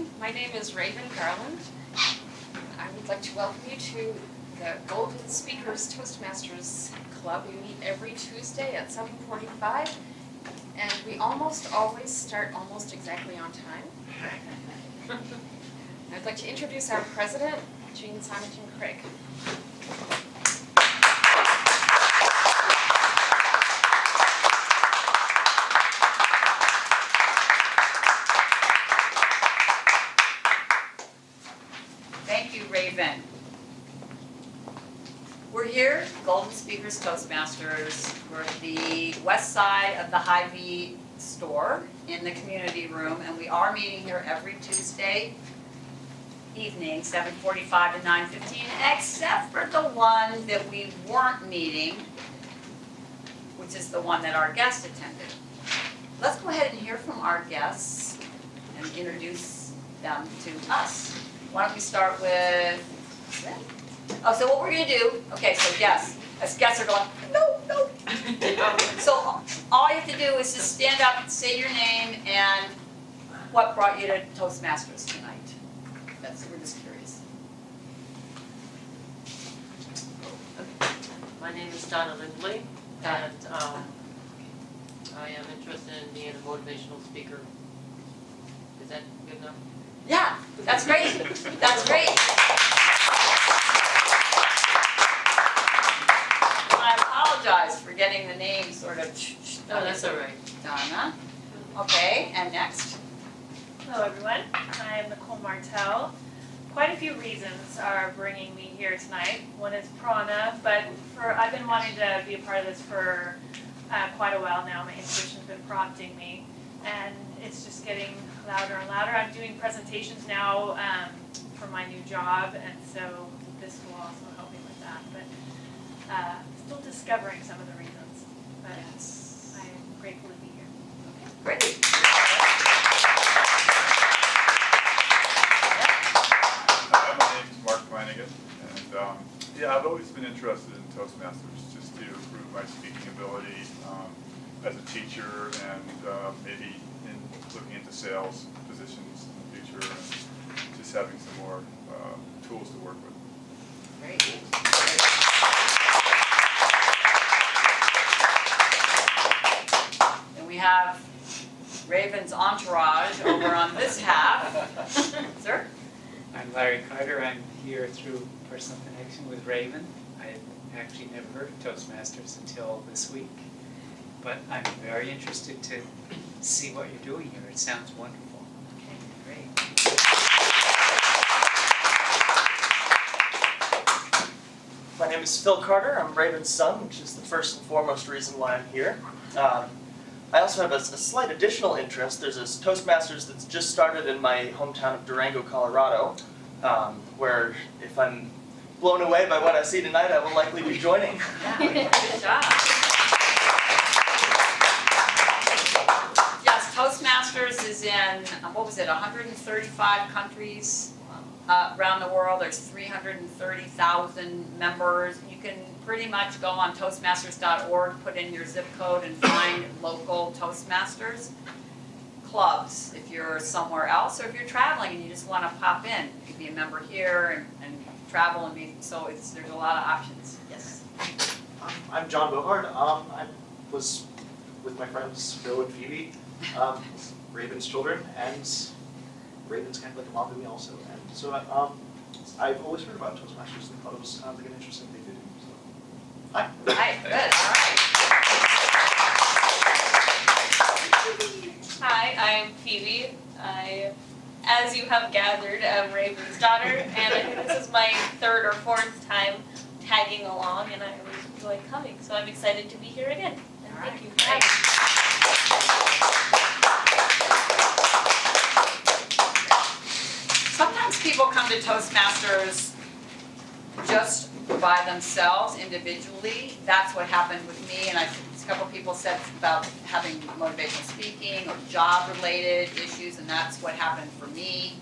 evening. My name is Raven Garland. I would like to welcome you to the Golden Speakers Toastmasters Club. We meet every Tuesday at 7:45, and we almost always start almost exactly on time. I'd like to introduce our president, Jean Symington Craig. Thank you, Raven. We're here, Golden Speakers Toastmasters. We're at the west side of the Hy-Vee store in the community room, and we are meeting here every Tuesday evening, 7:45 to 9:15, except for the one that we weren't meeting, which is the one that our guest attended. Let's go ahead and hear from our guests and introduce them to us. Why don't we start with, oh, so what we're gonna do, okay, so yes, as guests are going, no. So all you have to do is just stand up, say your name, and what brought you to Toastmasters tonight. We're just curious. My name is Donna Lindley, and I am interested in being a motivational speaker. Is that good enough? Yeah, that's great. That's great. I apologize for getting the name sort of. No, that's all right. Donna. Okay, and next. Hello everyone, I am Nicole Martell. Quite a few reasons are bringing me here tonight. One is prana, but I've been wanting to be a part of this for quite a while now. My intuition's been prompting me, and it's just getting louder and louder. I'm doing presentations now for my new job, and so this will also help me with that. But still discovering some of the reasons, but Yes. I am grateful to be here. Great. And I've always been interested in Toastmasters just to improve my speaking ability as a teacher and maybe in looking into sales positions in the future and just having some more tools to work with. Great. And we have Raven's entourage over on this half. Sir? I'm Larry Carter. I'm here through personal connection with Raven. I had actually never heard of Toastmasters until this week, but I'm very interested to see what you're doing here. It sounds wonderful. Okay, great. My name is Phil Carter. I'm Raven's son, which is the first and foremost reason why I'm here. I also have a slight additional interest. There's this Toastmasters that's just started in my hometown of Durango, Colorado, where if I'm blown away by what I see tonight, I will likely be joining. Yeah, good job. Yes, Toastmasters is in, 135 countries around the world. There's 330,000 members. You can pretty much go on Toastmasters.org, put in your zip code, and find local Toastmasters clubs if you're somewhere else, or if you're traveling and you just want to pop in. You can be a member here and travel and be, so there's a lot of options. Yes. I'm John Bohard. I was with my friends Bill and Phoebe, Raven's children, and Raven's kind of like a mom to me also. And so I've always heard about Toastmasters and thought it was kind of like an interesting thing to do. So, hi. Hi, good, all right. Hi, I'm Phoebe. As you have gathered, am Raven's daughter, and I think this is my third or fourth time tagging along, and I always enjoy coming, so I'm excited to be here again. And All thank right, you. great. Sometimes people come to Toastmasters just by themselves, individually. That's what happened with me, and a couple people said about having motivational speaking or job-related issues, and that's what happened for me,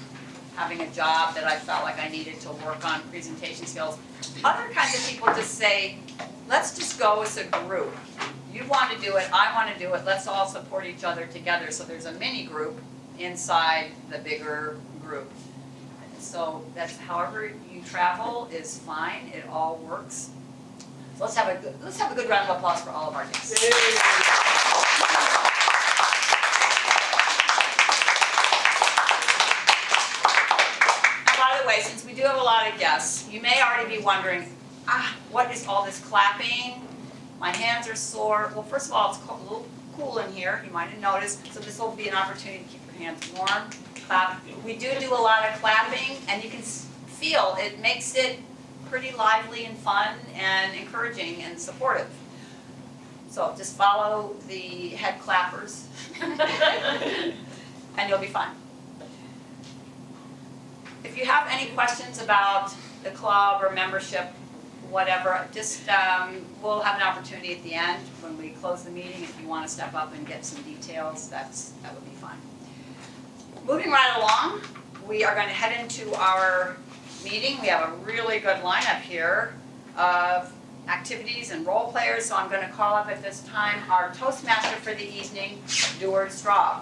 having a job that I felt like I needed to work on presentation skills. Other kinds of people just say, let's just go as a group. You want to do it, I want to do it, let's all support each other together. So there's a mini group inside the bigger group group. So that's however you travel is fine, it all works. So let's have a good round of applause for all of our guests. And by the way, since we do have a lot of guests, you may already be wondering, what is all this clapping? My hands are sore. Well, first of all, it's a little cool in here, you might have noticed, so this will be an opportunity to keep your hands warm. We do a lot of clapping, and you can feel it makes it pretty lively and fun and encouraging and supportive. So just follow the head clappers, and you'll be fine. If you have any questions about the club or membership, whatever, just we'll have an opportunity at the end when we close the meeting. If you want to step up and get some details, that would be fine. Moving right along, we are going to head into our meeting. We have a really good lineup here of activities and role players, so I'm going to call up at this time our Toastmaster for the evening, Stuart Straub.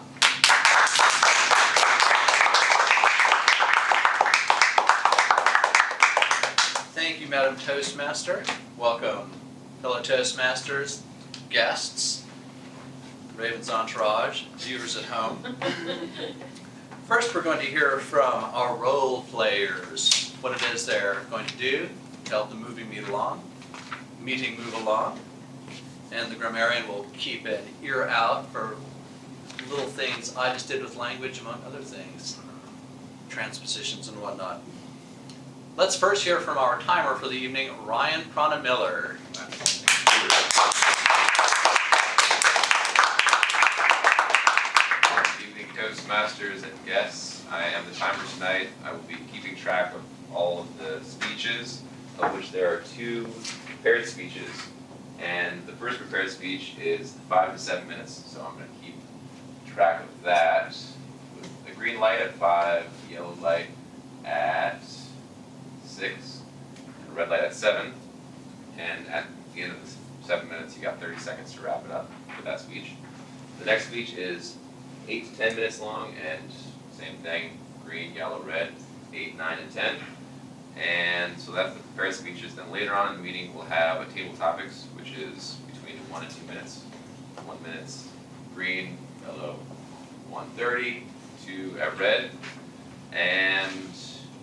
Thank you, Madam Toastmaster. Welcome, fellow Toastmasters, guests, Raven's entourage, viewers at home. First, we're going to hear from our role players, what it is they're going to do to help the meeting move along. And the grammarian will keep an ear out for little things I just did with language, among other things, transpositions and whatnot. Let's first hear from our timer for the evening, Ryan Prana-Miller. Good evening, Toastmasters and guests. I am the timer tonight. I will be keeping track of all of the speeches, of which there are 2 prepared speeches. And the first prepared speech is 5 to 7 minutes, so I'm going to keep track of that. With a green light at 5, yellow light at 6, and a red light at 7. And at the end of the 7 minutes, you got 30 seconds to wrap it up with that speech. The next speech is 8 to 10 minutes long, and same thing, green, yellow, red, 8, 9, and 10. And so that's the prepared speeches. Then later on in the meeting, we'll have a table topics, which is between 1 and 2 minutes. 1 minute's green, yellow, 1:30, 2 at red, and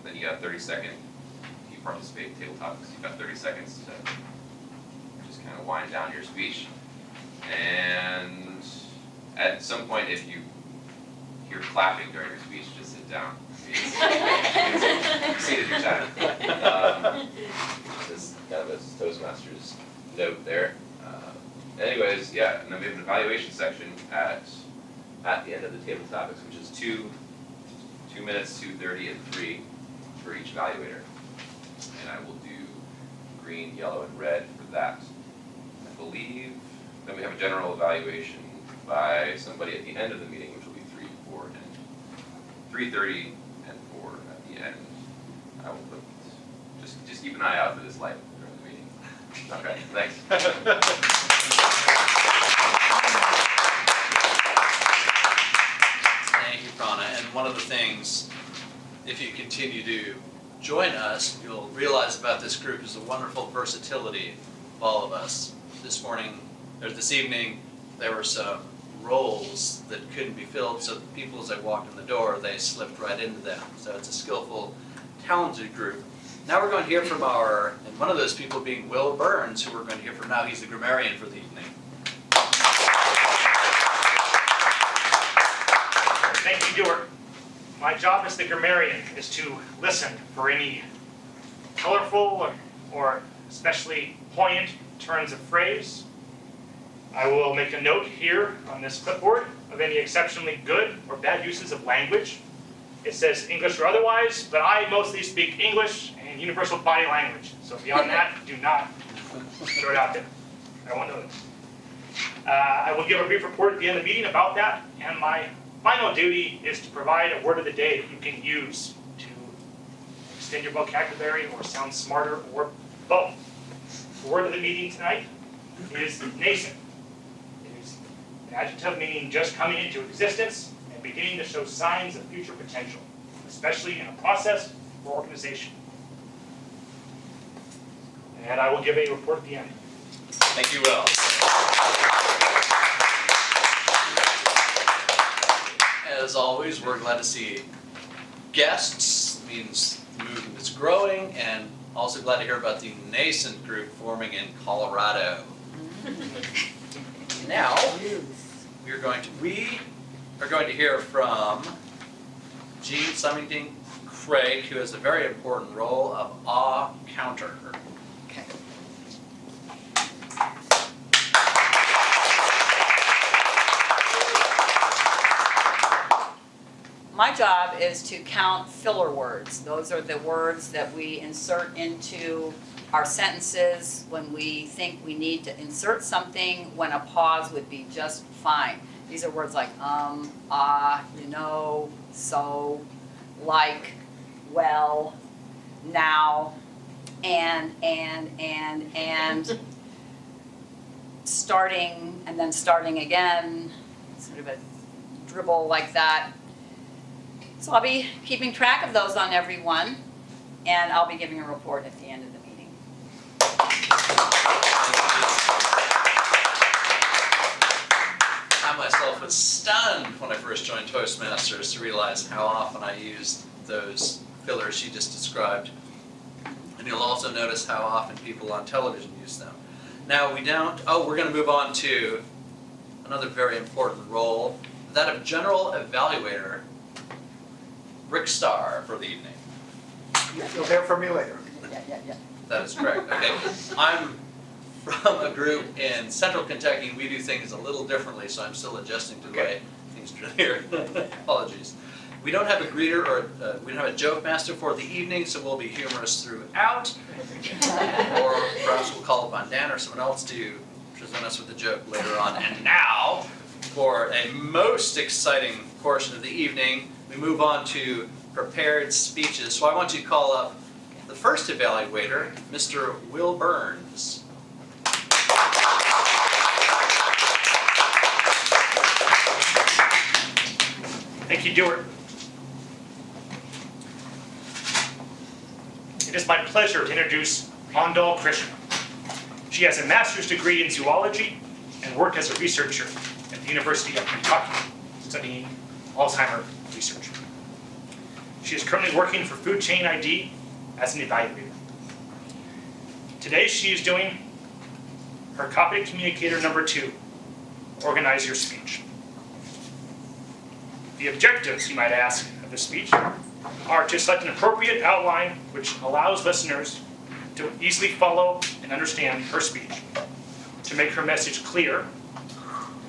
then you got 30 seconds. If you participate in table topics, you've got 30 seconds to just kind of wind down your speech. And at some point, if you hear clapping during your speech, just sit down. Exceeded your time. Just kind of a Toastmasters note there. Anyways, yeah, and then we have an evaluation section at the end of the table topics, which is 2 minutes, 2:30, and 3 for each evaluator. And I will do green, yellow, and red for that. I believe then we have a general evaluation by somebody at the end of the meeting, which will be 3, 4, and 3:30 and 4 at the end. I will put just keep an eye out for this light during the meeting. Okay, thanks. Thank you, Prana. And one of the things, if you continue to join us, you'll realize about this group is the wonderful versatility of all of us. This evening, there were some roles that couldn't be filled, so the people, as they walked in the door, they slipped right into them. So it's a skillful, talented group. Now we're going to hear from and one of those people being Will Burns, who we're going to hear from now. He's the grammarian for the evening. Thank you, Stuart. My job as the grammarian is to listen for any colorful or especially poignant turns of phrase. I will make a note here on this clipboard of any exceptionally good or bad uses of language. It says English or otherwise, but I mostly speak English and universal body language. So beyond that, do not throw it out there. I don't want to know this. I will give a brief report at the end of the meeting about that, and my final duty is to provide a word of the day that you can use to extend your vocabulary or sound smarter or both. The word of the meeting tonight is nascent. It is an adjective meaning just coming into existence and beginning to show signs of future potential. especially in a process or organization. And I will give a report at the end. Thank you, Will. As always, we're glad to see guests, means the movement is growing, and also glad to hear about the nascent group forming in Colorado. Now, we are going to hear from Jean Symington Craig, who has a very important role of awe counter. Okay. My job is to count filler words. Those are the words that we insert into our sentences when we think we need to insert something when a pause would be just fine. These are words like you know, so, like, well, now, and, starting, and then starting again, sort of a dribble like that. So I'll be keeping track of those on everyone, and I'll be giving a report at the end of the meeting. I myself was stunned when I first joined Toastmasters to realize how often I used those fillers she just described. And you'll also notice how often people on television use them. Now we're going to move on to another very important role, that of General Evaluator, Rick Starr, for the evening. You'll hear from me later. Yeah. That is correct. Okay, I'm from a group in Central Kentucky, and we do things a little differently, so I'm still adjusting to the way things are here. Apologies. We don't have a greeter or we don't have a joke master for the evening, so we'll be humorous throughout. Or perhaps we'll call upon Dan or someone else to present us with a joke later on. And now, for a most exciting portion of the evening, we move on to prepared speeches. So I want to call up the first evaluator, Mr. Will Burns. Thank you, Dewart. It is my pleasure to introduce Andal Krishna. She has a master's degree in zoology and worked as a researcher at the University of Kentucky, studying Alzheimer research. She is currently working for Food Chain ID as an evaluator. Today she is doing her copy communicator number 2, organize your speech. The objectives, you might ask, of the speech are to select an appropriate outline which allows listeners to easily follow and understand her speech, to make her message clear,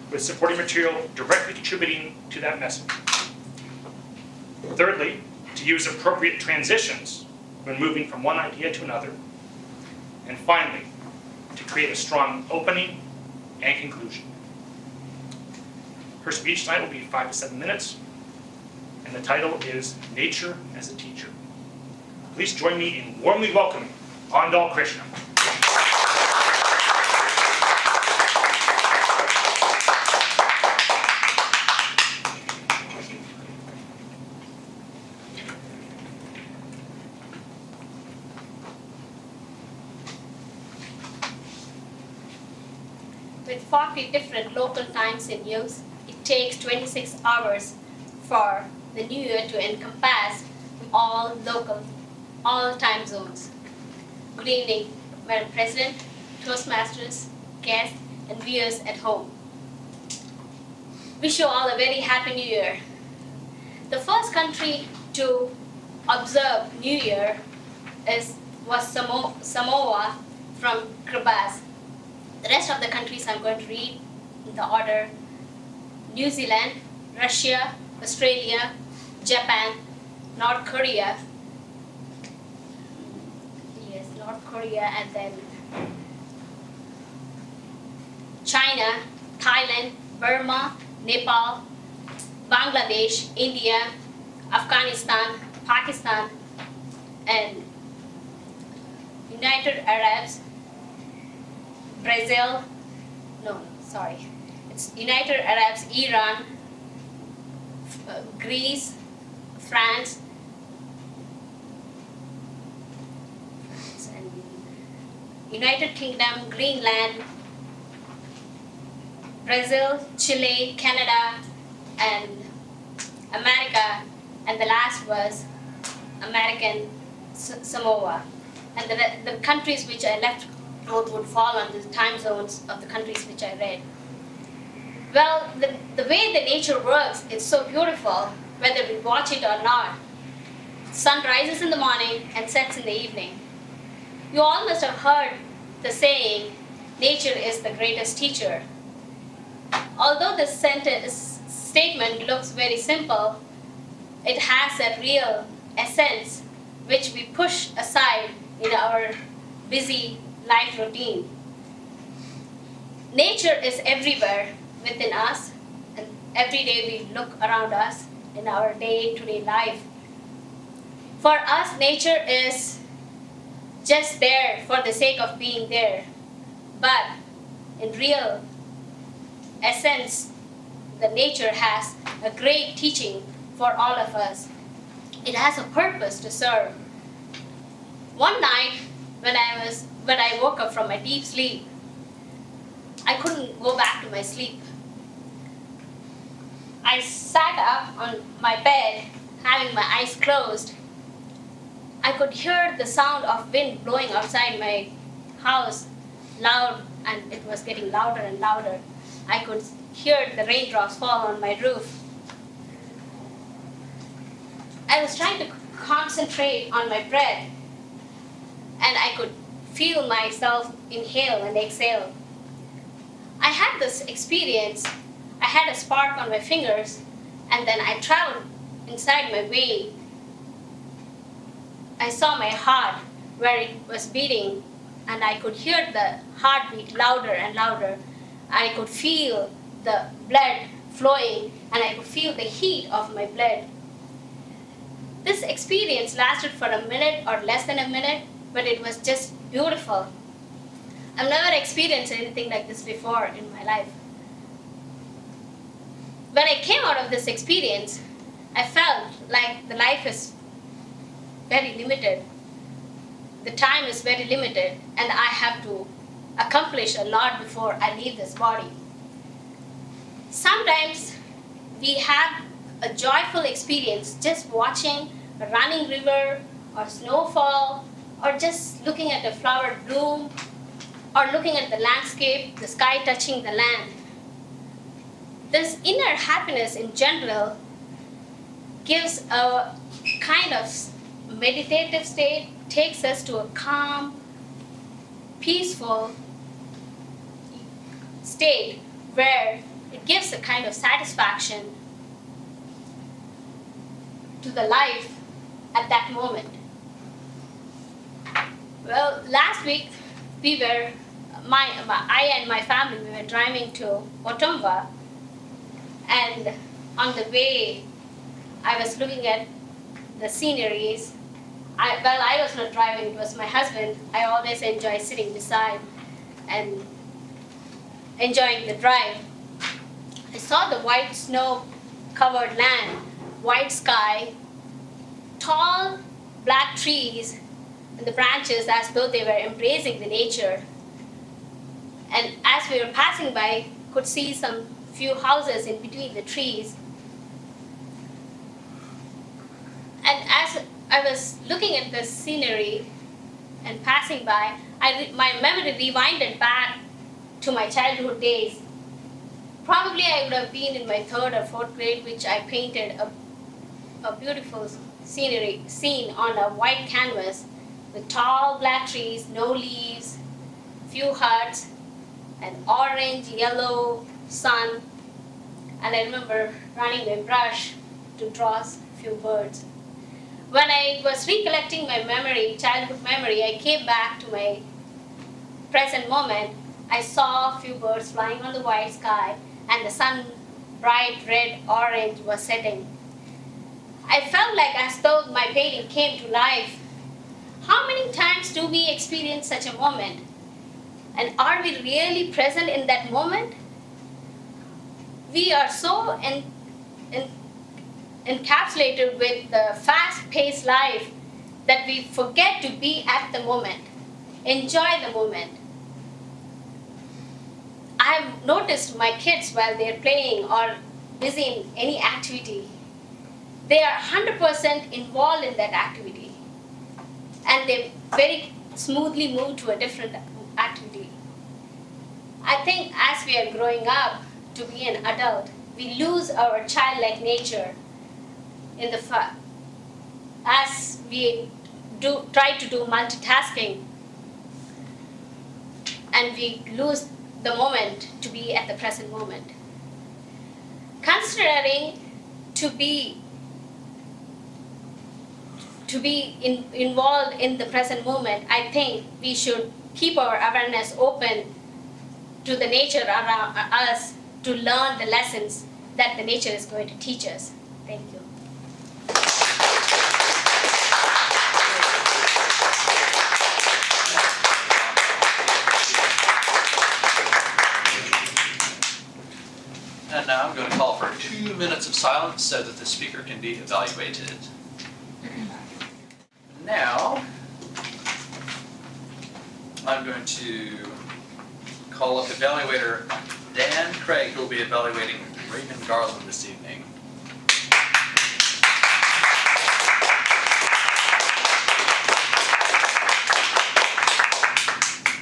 with supporting material directly contributing to that message. Thirdly, to use appropriate transitions when moving from one idea to another. And finally, to create a strong opening and conclusion. Her speech tonight will be 5 to 7 minutes, and the title is Nature as a Teacher. Please join me in warmly welcoming Andal Krishna. With 40 different local times in use, it takes 26 hours for the new year to encompass all time zones. Good evening, Madam President, Toastmasters, guests, and viewers at home. Wish you all a very happy new year. The first country to observe New Year was Samoa from Kiribati. The rest of the countries I'm going to read in the order: New Zealand, Russia, Australia, Japan, North Korea, and then China, Thailand, Burma, Nepal, Bangladesh, India, Afghanistan, Pakistan, and United Arabs, it's United Arabs, Iran, Greece, France, United Kingdom, Greenland, Brazil, Chile, Canada, and America, and the last was American Samoa. And the countries which I left out would fall on the time zones of the countries which I read. Well, the way the nature works, it's so beautiful, whether we watch it or not. Sun rises in the morning and sets in the evening. You all must have heard the saying, nature is the greatest teacher. Although this statement looks very simple, it has a real essence which we push aside in our busy life routine. Nature is everywhere within us, and every day we look around us in our day-to-day life. For us, nature is just there for the sake of being there, but in real essence, the nature has a great teaching for all of us. It has a purpose to serve. One night, when I woke up from my deep sleep, I couldn't go back to my sleep. I sat up on my bed, having my eyes closed. I could hear the sound of wind blowing outside my house, loud, and it was getting louder and louder. I could hear the raindrops fall on my roof. I was trying to concentrate on my breath, and I could feel myself inhale and exhale. I had this experience. I had a spark on my fingers, and then I traveled inside my vein. I saw my heart where it was beating, and I could hear the heartbeat louder and louder. I could feel the blood flowing, and I could feel the heat of my blood. This experience lasted for a minute or less than a minute, but it was just beautiful. I've never experienced anything like this before in my life. When I came out of this experience, I felt like the life is very limited. The time is very limited, and I have to accomplish a lot before I leave this body. Sometimes we have a joyful experience just watching a running river or snowfall, or just looking at a flower bloom, or looking at the landscape, the sky touching the land. This inner happiness in general gives a kind of meditative state, takes us to a calm, peaceful state where it gives a kind of satisfaction to the life at that moment. Well, last week I and my family, we were driving to Otumba, and on the way I was looking at the sceneries. I was not driving, it was my husband. I always enjoy sitting beside and enjoying the drive. I saw the white snow-covered land, white sky, tall black trees, and the branches as though they were embracing the nature. And as we were passing by, could see some few houses in between the trees. And as I was looking at the scenery and passing by, my memory rewinded back to my childhood days. Probably I would have been in my 3rd or 4th grade, which I painted a beautiful scene on a white canvas with tall black trees, no leaves, few huts, an orange, yellow sun. And I remember running my brush to draw a few birds. When I was recollecting my memory, childhood memory, I came back to my present moment. I saw a few birds flying on the white sky, and the sun, bright red, orange, was setting. I felt like as though my painting came to life. How many times do we experience such a moment? And are we really present in that moment? We are so encapsulated with the fast-paced life that we forget to be at the moment. enjoy the moment. I've noticed my kids while they're playing or busy in any activity, they are 100% involved in that activity and they very smoothly move to a different activity. I think as we are growing up to be an adult, we lose our childlike nature in the as we try to do multitasking and we lose the moment to be at the present moment. Considering to be involved in the present moment, I think we should keep our awareness open to the nature around us to learn the lessons that the nature is going to teach us. Thank you. And now I'm going to call for 2 minutes of silence so that the speaker can be evaluated. Now, I'm going to call up evaluator Dan Craig, who will be evaluating Raven Garland this evening.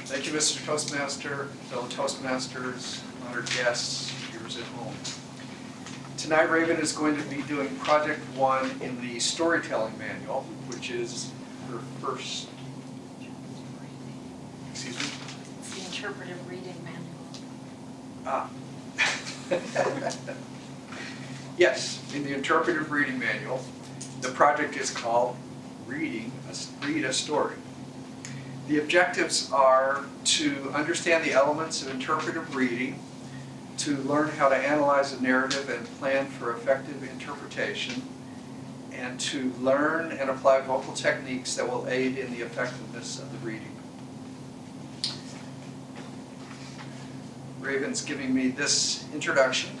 Thank you, Mr. Toastmaster, fellow Toastmasters, honored guests, viewers at home. Tonight, Raven is going to be doing Project 1 in the Storytelling Manual, which is her first, excuse me? It's the interpretive reading manual. Ah. Yes, in the interpretive reading manual, the project is called Read a Story. The objectives are to understand the elements of interpretive reading, to learn how to analyze a narrative and plan for effective interpretation, and to learn and apply vocal techniques that will aid in the effectiveness of the reading. Raven's giving me this introduction.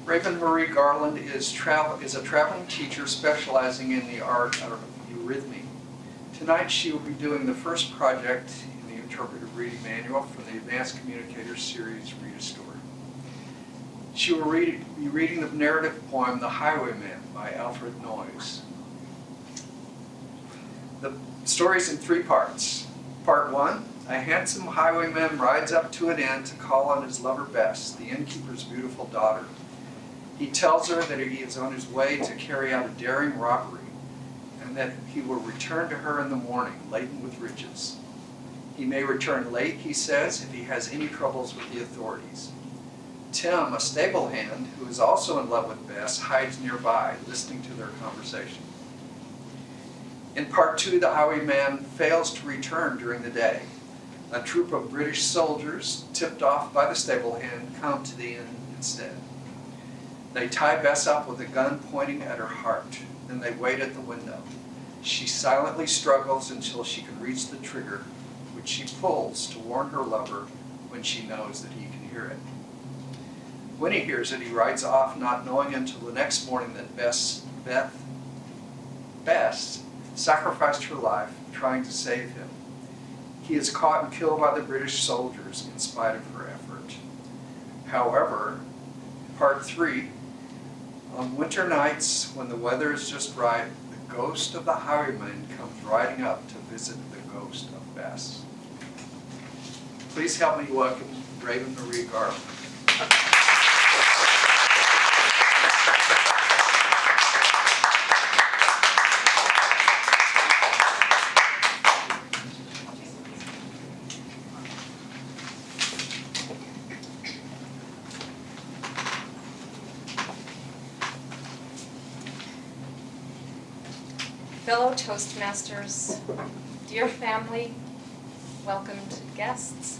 Raven Marie Garland is a traveling teacher specializing in the art of eurythmy. Tonight she will be doing the first project in the interpretive reading manual for the Advanced Communicators series, Read a Story. She will be reading the narrative poem, The Highwayman by Alfred Noyes. The story's in 3 parts. Part 1, a handsome highwayman rides up to an inn to call on his lover Bess, the innkeeper's beautiful daughter. He tells her that he is on his way to carry out a daring robbery and that he will return to her in the morning, laden with riches. He may return late, he says, if he has any troubles with the authorities. Tim, a stable hand, who is also in love with Bess, hides nearby, listening to their conversation. In part 2, the highwayman fails to return during the day. A troop of British soldiers, tipped off by the stable hand, come to the inn instead. They tie Bess up with a gun pointing at her heart. Then they wait at the window. She silently struggles until she can reach the trigger, which she pulls to warn her lover when she knows that he can hear it. When he hears it, he rides off, not knowing until the next morning that Bess sacrificed her life trying to save him. He is caught and killed by the British soldiers in spite of her effort. However, part 3, on winter nights when the weather is just right, the ghost of the highwayman comes riding up to visit the ghost of Bess. Please help me welcome Raven Marie Garland. Fellow Toastmasters, dear family, welcomed guests,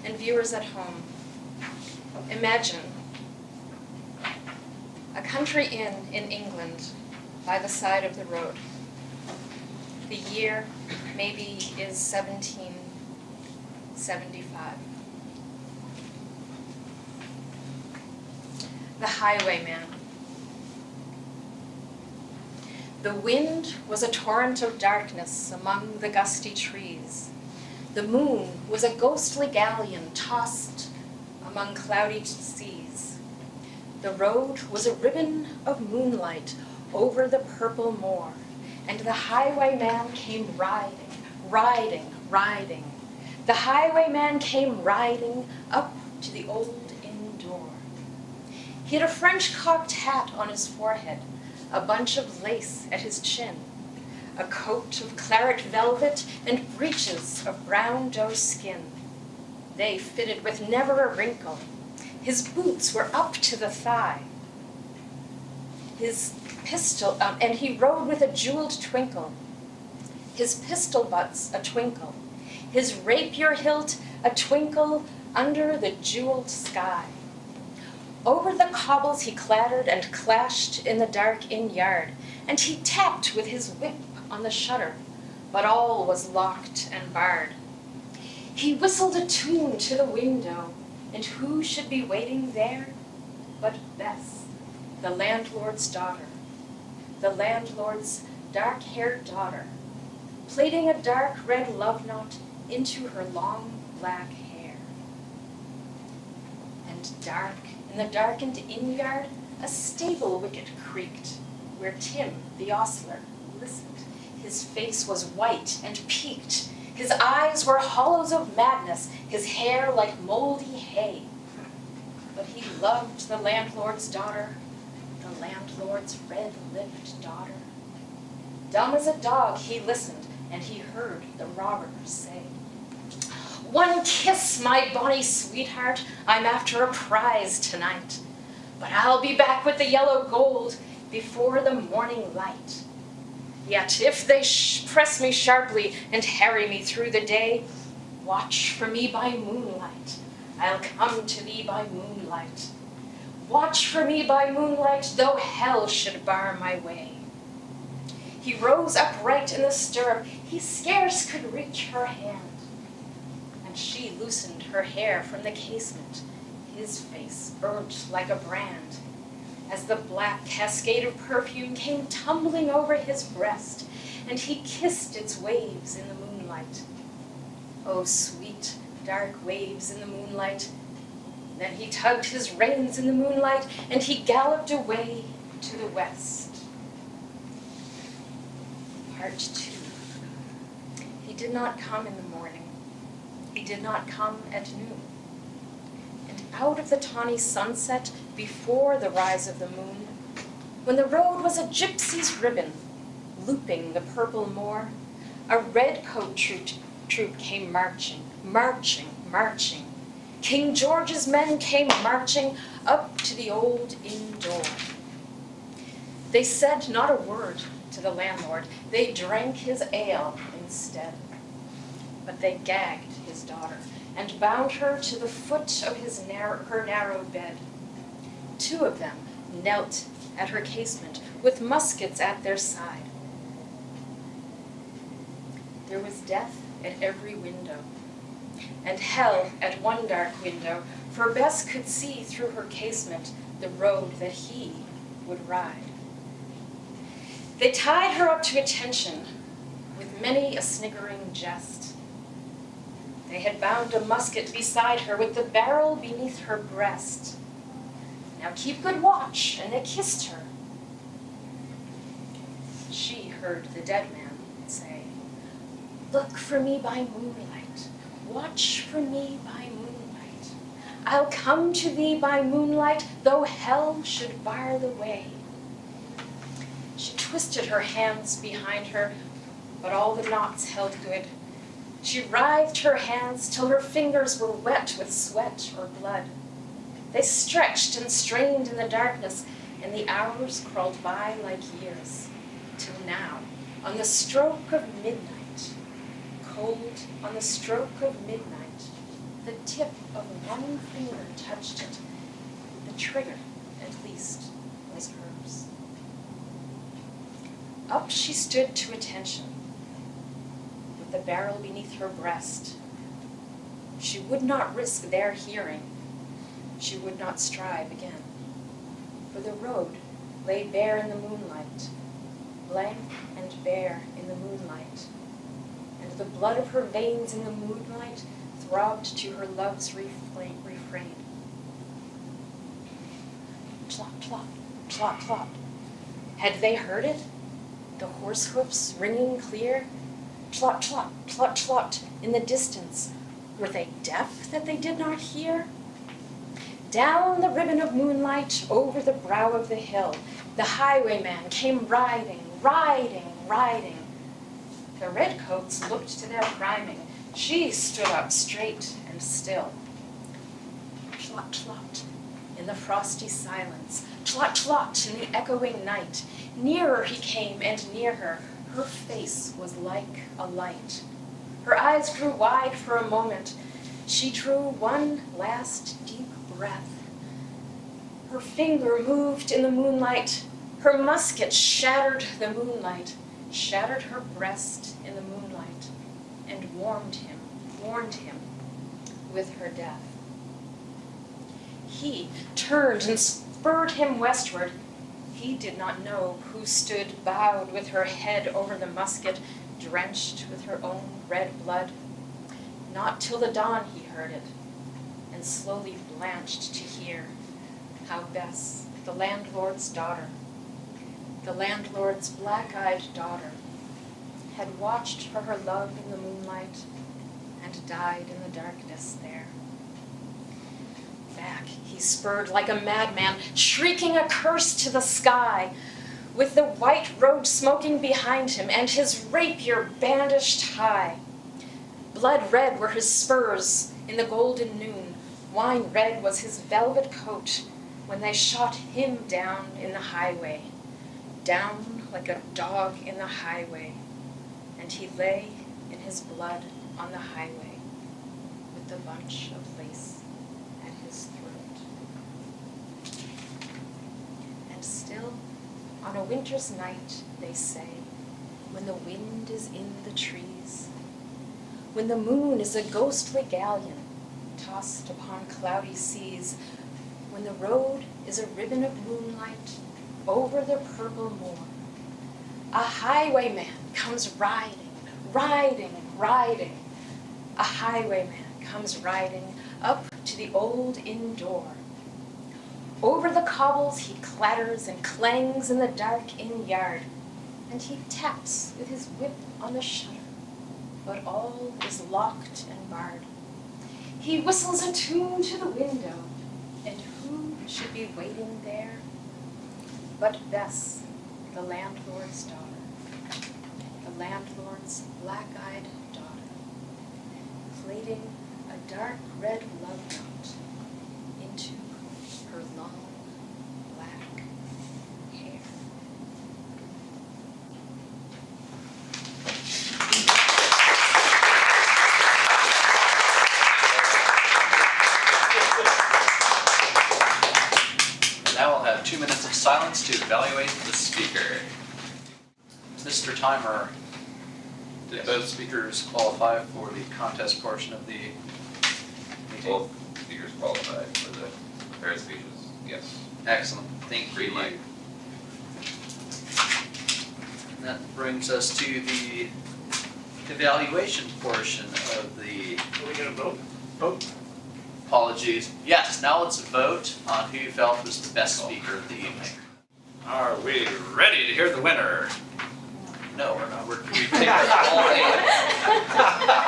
and viewers at home. Imagine a country inn in England by the side of the road. The year maybe is 1775. The highwayman. The wind was a torrent of darkness among the gusty trees. The moon was a ghostly galleon tossed among cloudy seas. The road was a ribbon of moonlight over the purple moor, and the highwayman came riding, riding, riding. The highwayman came riding up to the old inn door. He had a French-cocked hat on his forehead, a bunch of lace at his chin, a coat of claret velvet, and breeches of brown doe skin. They fitted with never a wrinkle. His boots were up to the thigh. His pistol, and he rode with a jeweled twinkle. His pistol butts a twinkle. His rapier hilt a twinkle under the jeweled sky. Over the cobbles he clattered and clashed in the dark inn yard, and he tapped with his whip on the shutter, but all was locked and barred. He whistled a tune to the window, and who should be waiting there but Bess, the landlord's daughter, the landlord's dark-haired daughter, plaiting a dark red love knot into her long black hair. And dark in the darkened inn yard, a stable wicket creaked, where Tim, the ostler, listened. His face was white and peaked. His eyes were hollows of madness, his hair like moldy hay. But he loved the landlord's daughter, the landlord's red-lipped daughter. Dumb as a dog he listened, and he heard the robber say, "One kiss, my bonny sweetheart, I'm after a prize tonight. But I'll be back with the yellow gold before the morning light. Yet if they press me sharply and harry me through the day, watch for me by moonlight, I'll come to thee by moonlight. Watch for me by moonlight, though hell should bar my way." He rose upright in the stirrup, he scarce could reach her hand. And she loosened her hair from the casement, his face burnt like a brand, as the black cascade of perfume came tumbling over his breast, and he kissed its waves in the moonlight. Oh, sweet, dark waves in the moonlight. Then he tugged his reins in the moonlight, and he galloped away to the west. Part 2. He did not come in the morning. He did not come at noon. And out of the tawny sunset, before the rise of the moon, when the road was a gypsy's ribbon, looping the purple moor, a redcoat troop came marching, marching, marching. King George's men came marching up to the old inn door. They said not a word to the landlord, they drank his ale instead. But they gagged his daughter and bound her to the foot of her narrow bed. 2 of them knelt at her casement with muskets at their side. There was death at every window, and hell at one dark window, for Bess could see through her casement the road that he would ride. They tied her up to attention with many a sniggering jest. They had bound a musket beside her with the barrel beneath her breast. Now keep good watch, and they kissed her. She heard the dead man say, "Look for me by moonlight, watch for me by moonlight. I'll come to thee by moonlight, though hell should bar the way." She twisted her hands behind her, but all the knots held good. She writhed her hands till her fingers were wet with sweat or blood. They stretched and strained in the darkness, and the hours crawled by like years, till now, on the stroke of midnight, cold on the stroke of midnight, the tip of one finger touched it. The trigger, at least, was hers. Up she stood to attention, with the barrel beneath her breast. She would not risk their hearing. She would not strive again, for the road lay bare in the moonlight, blank and bare in the moonlight, and the blood of her veins in the moonlight throbbed to her love's refrain. Plop, plop, plop, plop. Had they heard it? The horse hoofs ringing clear? Plop, plop, plop, plop in the distance. Were they deaf that they did not hear? Down the ribbon of moonlight, over the brow of the hill, the highwayman came riding, riding, riding. The redcoats looked to their priming. She stood up straight and still. Tlot, tlot, in the frosty silence. Tlot, tlot, in the echoing night. Nearer he came, and near her, her face was like a light. Her eyes grew wide for a moment. She drew one last deep breath. Her finger moved in the moonlight. Her musket shattered the moonlight, shattered her breast in the moonlight, and warned him with her death. He turned and spurred him westward. He did not know who stood bowed with her head over the musket, drenched with her own red blood. Not till the dawn he heard it, and slowly blanched to hear how Bess, the landlord's daughter, the landlord's black-eyed daughter, had watched for her love in the moonlight and died in the darkness there. Back he spurred like a madman, shrieking a curse to the sky, with the white road smoking behind him and his rapier bandished high. Blood red were his spurs in the golden noon, wine red was his velvet coat when they shot him down in the highway, down like a dog in the highway, and he lay in his blood on the highway with the bunch of lace at his throat. And still, on a winter's night, they say, when the wind is in the trees, when the moon is a ghostly galleon tossed upon cloudy seas, when the road is a ribbon of moonlight over the purple moor, a highwayman comes riding, riding, riding. A highwayman comes riding up to the old inn door. Over the cobbles he clatters and clangs in the dark inn yard, and he taps with his whip on the shutter, but all is locked and barred. He whistles a tune to the window, and who should be waiting there but Bess, the landlord's daughter, the landlord's black-eyed daughter, plaiting a dark red love knot into her long black hair. Now we'll have 2 minutes of silence to evaluate the speaker. Mr. Timer, did Yes. both speakers qualify for the contest portion of the meeting? Both speakers qualified for the prepared speeches, yes. Excellent, thank Green you. light. And that brings us to the evaluation portion of the Are we gonna vote? vote. Apologies. Yes, now let's vote on who felt was the best speaker of the evening. Are we ready to hear the winner? No, we're not. We take that all in.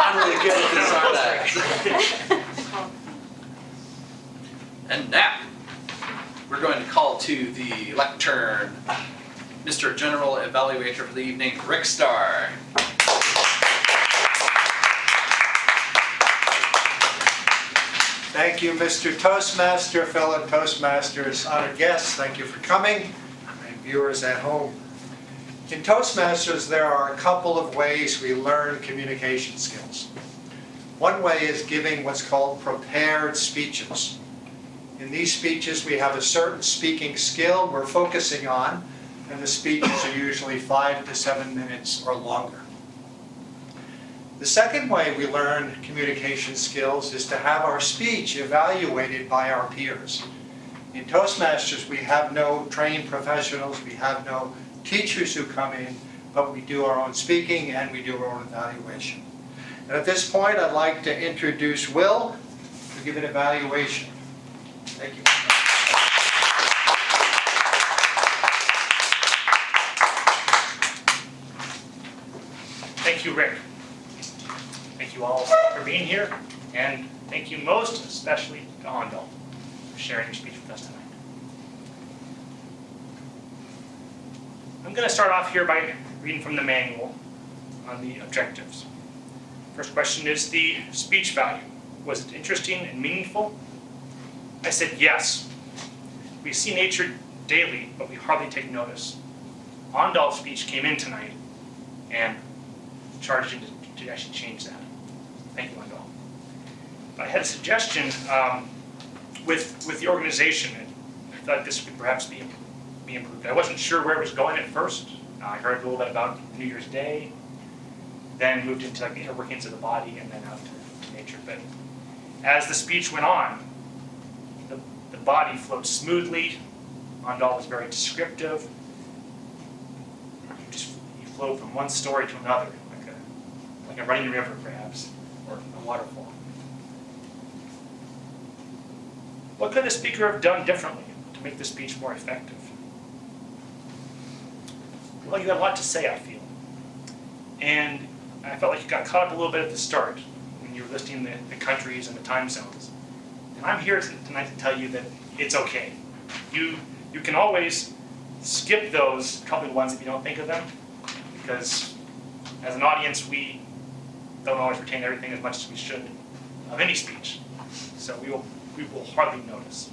I'm really good at this, aren't I? And now, we're going to call to the lectern, Mr. General Evaluator for the evening, Rick Starr. Thank you, Mr. Toastmaster, fellow Toastmasters, honored guests, thank you for coming, and viewers at home. In Toastmasters, there are a couple of ways we learn communication skills. One way is giving what's called prepared speeches. In these speeches, we have a certain speaking skill we're focusing on, and the speeches are usually 5 to 7 minutes or longer. The second way we learn communication skills is to have our speech evaluated by our peers. In Toastmasters, we have no trained professionals, we have no teachers who come in, but we do our own speaking and we do our own evaluation. And at this point, I'd like to introduce Will to give an evaluation. Thank you. Thank you, Rick. Thank you all for being here, and thank you most especially to Andal for sharing your speech with us tonight. I'm going to start off here by reading from the manual on the objectives. First question is the speech value. Was it interesting and meaningful? I said yes. We see nature daily, but we hardly take notice. Andal's speech came in tonight and charged him to actually change that. Thank you, Andal. But I had a suggestion with the organization. I thought this could perhaps be improved. I wasn't sure where it was going at first. I heard a little bit about New Year's Day, then moved into like the inner workings of the body, and then out to nature. But as the speech went on, the body flowed smoothly. Andal was very descriptive. You flowed from one story to another, like a running river, perhaps, or a waterfall. What could the speaker have done differently to make the speech more effective? Well, you had a lot to say, I feel. And I felt like you got caught up a little bit at the start when you were listing the countries and the time zones. And I'm here tonight to tell you that it's okay. You can always skip those troubling ones if you don't think of them, because as an audience, we don't always retain everything as much as we should of any speech. So we will hardly notice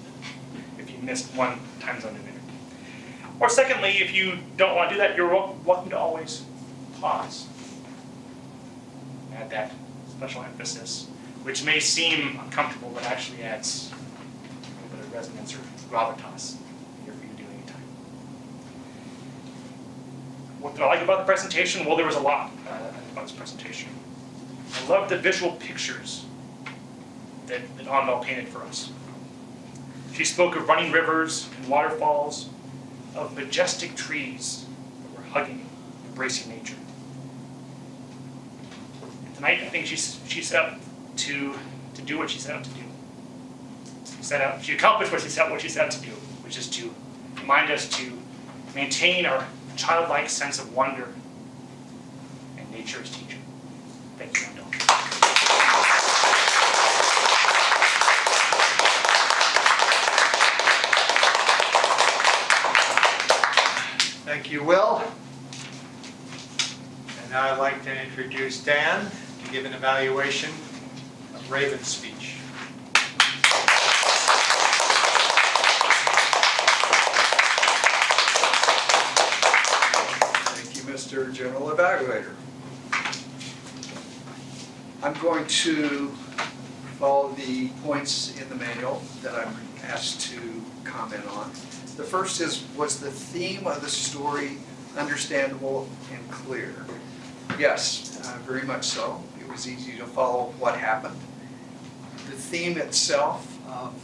if you missed one time zone in there. Or secondly, if you don't want to do that, you're welcome to always pause. Add that special emphasis, which may seem uncomfortable, but actually adds a little bit of resonance or gravitas here for you to do anytime. What did I like about the presentation? Well, there was a lot about this presentation. I loved the visual pictures that Andal painted for us. She spoke of running rivers and waterfalls, of majestic trees that were hugging, embracing nature. And tonight, I think she set out to do what she set out to do. She accomplished what she set out to do, which is to remind us to maintain our childlike sense of wonder and nature as teacher. Thank you, Andal. Thank you, Will. And now I'd like to introduce Dan to give an evaluation of Raven's speech. Thank you, Mr. General Evaluator. I'm going to follow the points in the manual that I'm asked to comment on. The first was the theme of the story understandable and clear? Yes, very much so. It was easy to follow what happened. The theme itself of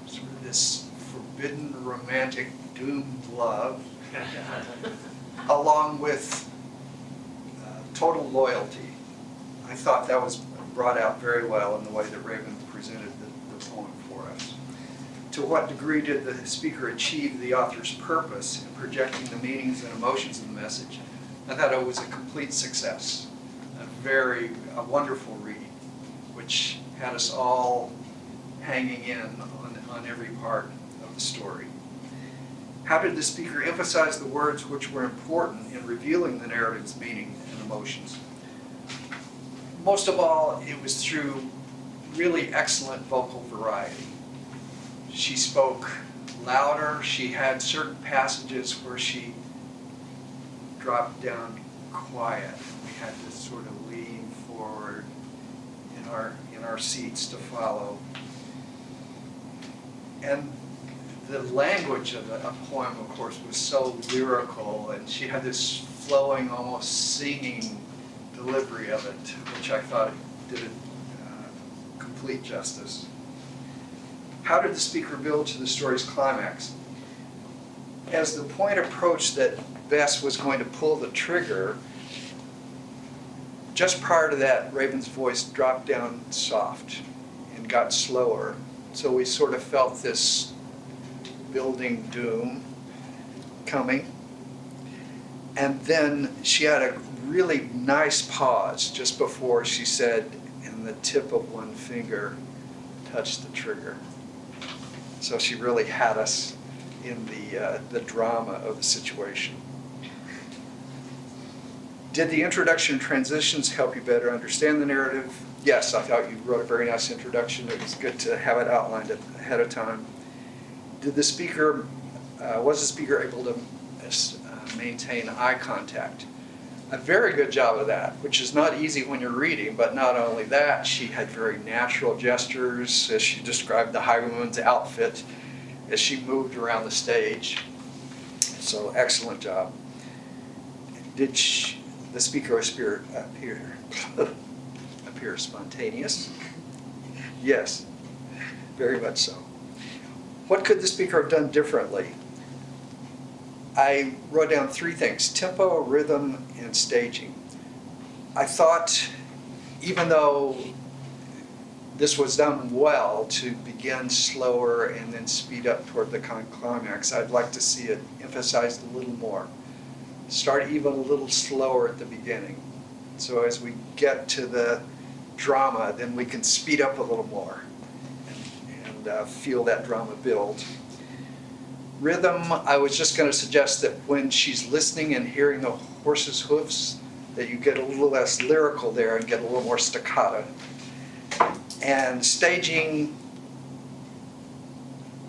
sort of this forbidden romantic doomed love, along with total loyalty. I thought that was brought out very well in the way that Raven presented the poem for us. To what degree did the speaker achieve the author's purpose in projecting the meanings and emotions of the message? I thought it was a complete success. A wonderful reading, which had us all hanging in on every part of the story. How did the speaker emphasize the words which were important in revealing the narrative's meaning and emotions? Most of all, it was through really excellent vocal variety. She spoke louder. She had certain passages where she dropped down quiet. We had to sort of lean forward in our seats to follow. And the language of a poem, of course, was so lyrical, and she had this flowing, almost singing delivery of it, which I thought did it complete justice. How did the speaker build to the story's climax? as the point approached that Bess was going to pull the trigger, just prior to that, Raven's voice dropped down soft and got slower. So we sort of felt this building doom coming. And then she had a really nice pause just before she said, and the tip of one finger touched the trigger. So she really had us in the drama of the situation. Did the introduction and transitions help you better understand the narrative? Yes, I thought you wrote a very nice introduction. It was good to have it outlined ahead of time. Was the speaker able to maintain eye contact? A very good job of that, which is not easy when you're reading, but not only that, she had very natural gestures as she described the highwayman's outfit as she moved around the stage. So excellent job. Did the speaker appear spontaneous? Yes, very much so. What could the speaker have done differently? I wrote down 3 things: tempo, rhythm, and staging. I thought, even though this was done well, to begin slower and then speed up toward the climax, I'd like to see it emphasized a little more. Start even a little slower at the beginning. So as we get to the drama, then we can speed up a little more and feel that drama build. Rhythm, I was just going to suggest that when she's listening and hearing the horse's hoofs, that you get a little less lyrical there and get a little more staccato. And staging,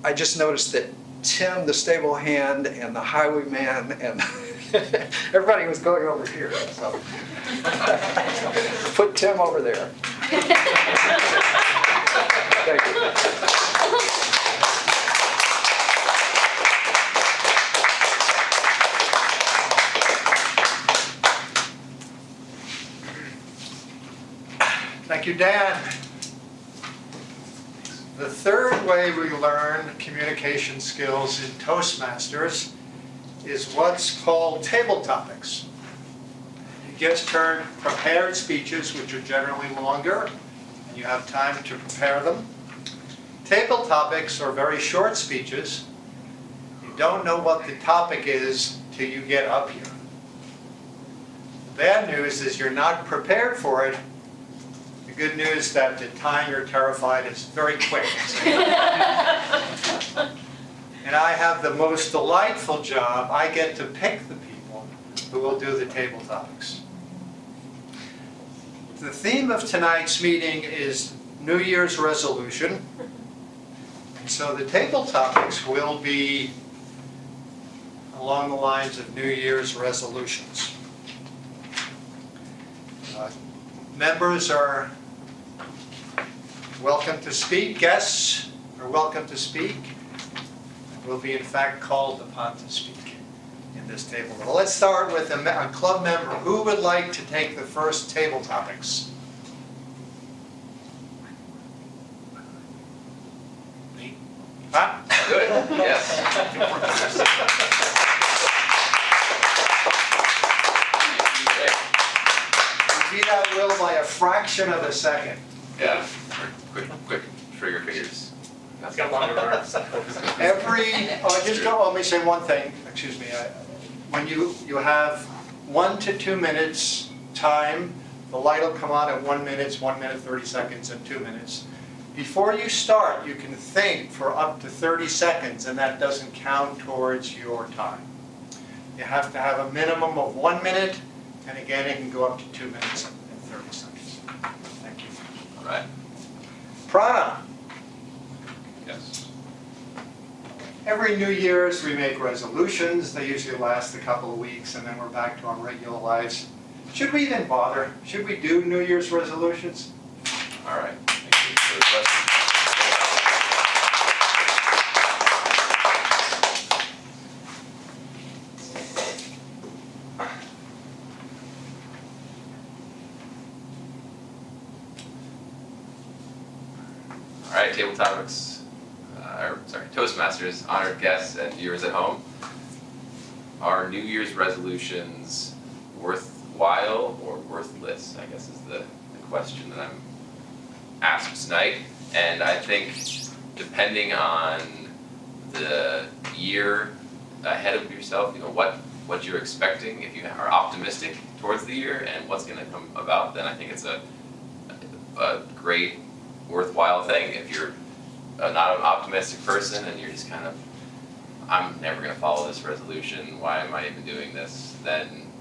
I just noticed that Tim, the stable hand, and the highwayman, and everybody was going over here. So put Tim over there. Thank you. Thank you, Dan. The third way we learn communication skills in Toastmasters is what's called table topics. You just heard prepared speeches, which are generally longer, and you have time to prepare them. Table topics are very short speeches. You don't know what the topic is till you get up here. The bad news is you're not prepared for it. The good news that the time you're terrified is very quick. And I have the most delightful job. I get to pick the people who will do the table topics. The theme of tonight's meeting is New Year's resolution. And so the table topics will be along the lines of New Year's resolutions. Members are welcome to speak. Guests are welcome to speak. Will be in fact called upon to speak in this table. Well, let's start with a club member. Who would like to take the first table topics? Me? Huh? Good, yes. You beat out Will by a fraction of a second. Yeah, quick trigger fingers. That's got longer arms. Let me say one thing, excuse me. When you have 1 to 2 minutes time, the light will come on at 1 minute, 1 minute, 30 seconds, and 2 minutes. Before you start, you can think for up to 30 seconds, and that doesn't count towards your time. You have to have a minimum of 1 minute, and again, it can go up to 2 minutes and 30 seconds. Thank you. All right. Prana. Yes. Every New Year's, we make resolutions. They usually last a couple of weeks, and then we're back to our regular lives. Should we even bother? Should we do New Year's resolutions? All right. Thank you for the question. All right, table topics. Toastmasters, honored guests, and viewers at home. are New Year's resolutions worthwhile or worthless, I guess is the question that I'm asked tonight. And I think depending on the year ahead of yourself, you know, what you're expecting, if you are optimistic towards the year and what's gonna come about, then I think it's a great, worthwhile thing. If you're not an optimistic person and you're just kind of, I'm never gonna follow this resolution, why am I even doing this, then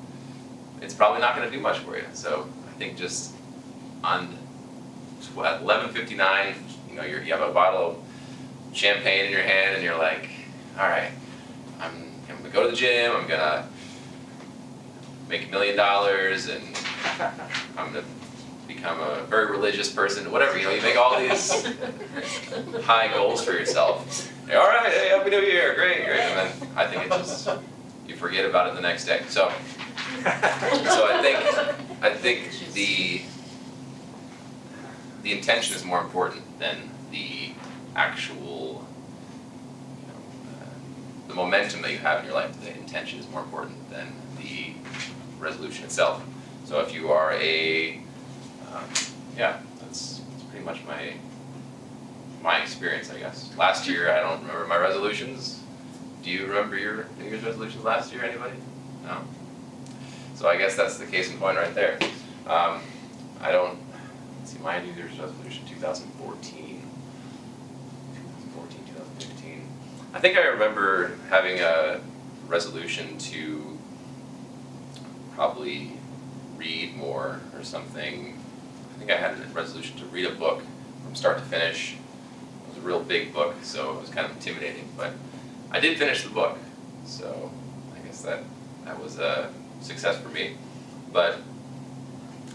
it's probably not gonna do much for you. So I think just on 11:59, you know, you have a bottle of champagne in your hand and you're like, all right, I'm gonna go to the gym, I'm gonna make $1 million and I'm gonna become a very religious person, whatever, you know, you make all these high goals for yourself. Hey, all right, hey, Happy New Year, great, and then I think it just, you forget about it the next day. So I think the intention is more important than the actual, you know, the momentum that you have in your life. The intention is more important than the resolution itself. So if you are that's pretty much my experience, I guess. Last year, I don't remember my resolutions. Do you remember your New Year's resolutions last year, anybody? No? So I guess that's the case in point right there. Let's see, my New Year's resolution, 2015. I think I remember having a resolution to probably read more or something. I think I had a resolution to read a book from start to finish. It was a real big book, so it was kind of intimidating, but I did finish the book, so I guess that was a success for me. But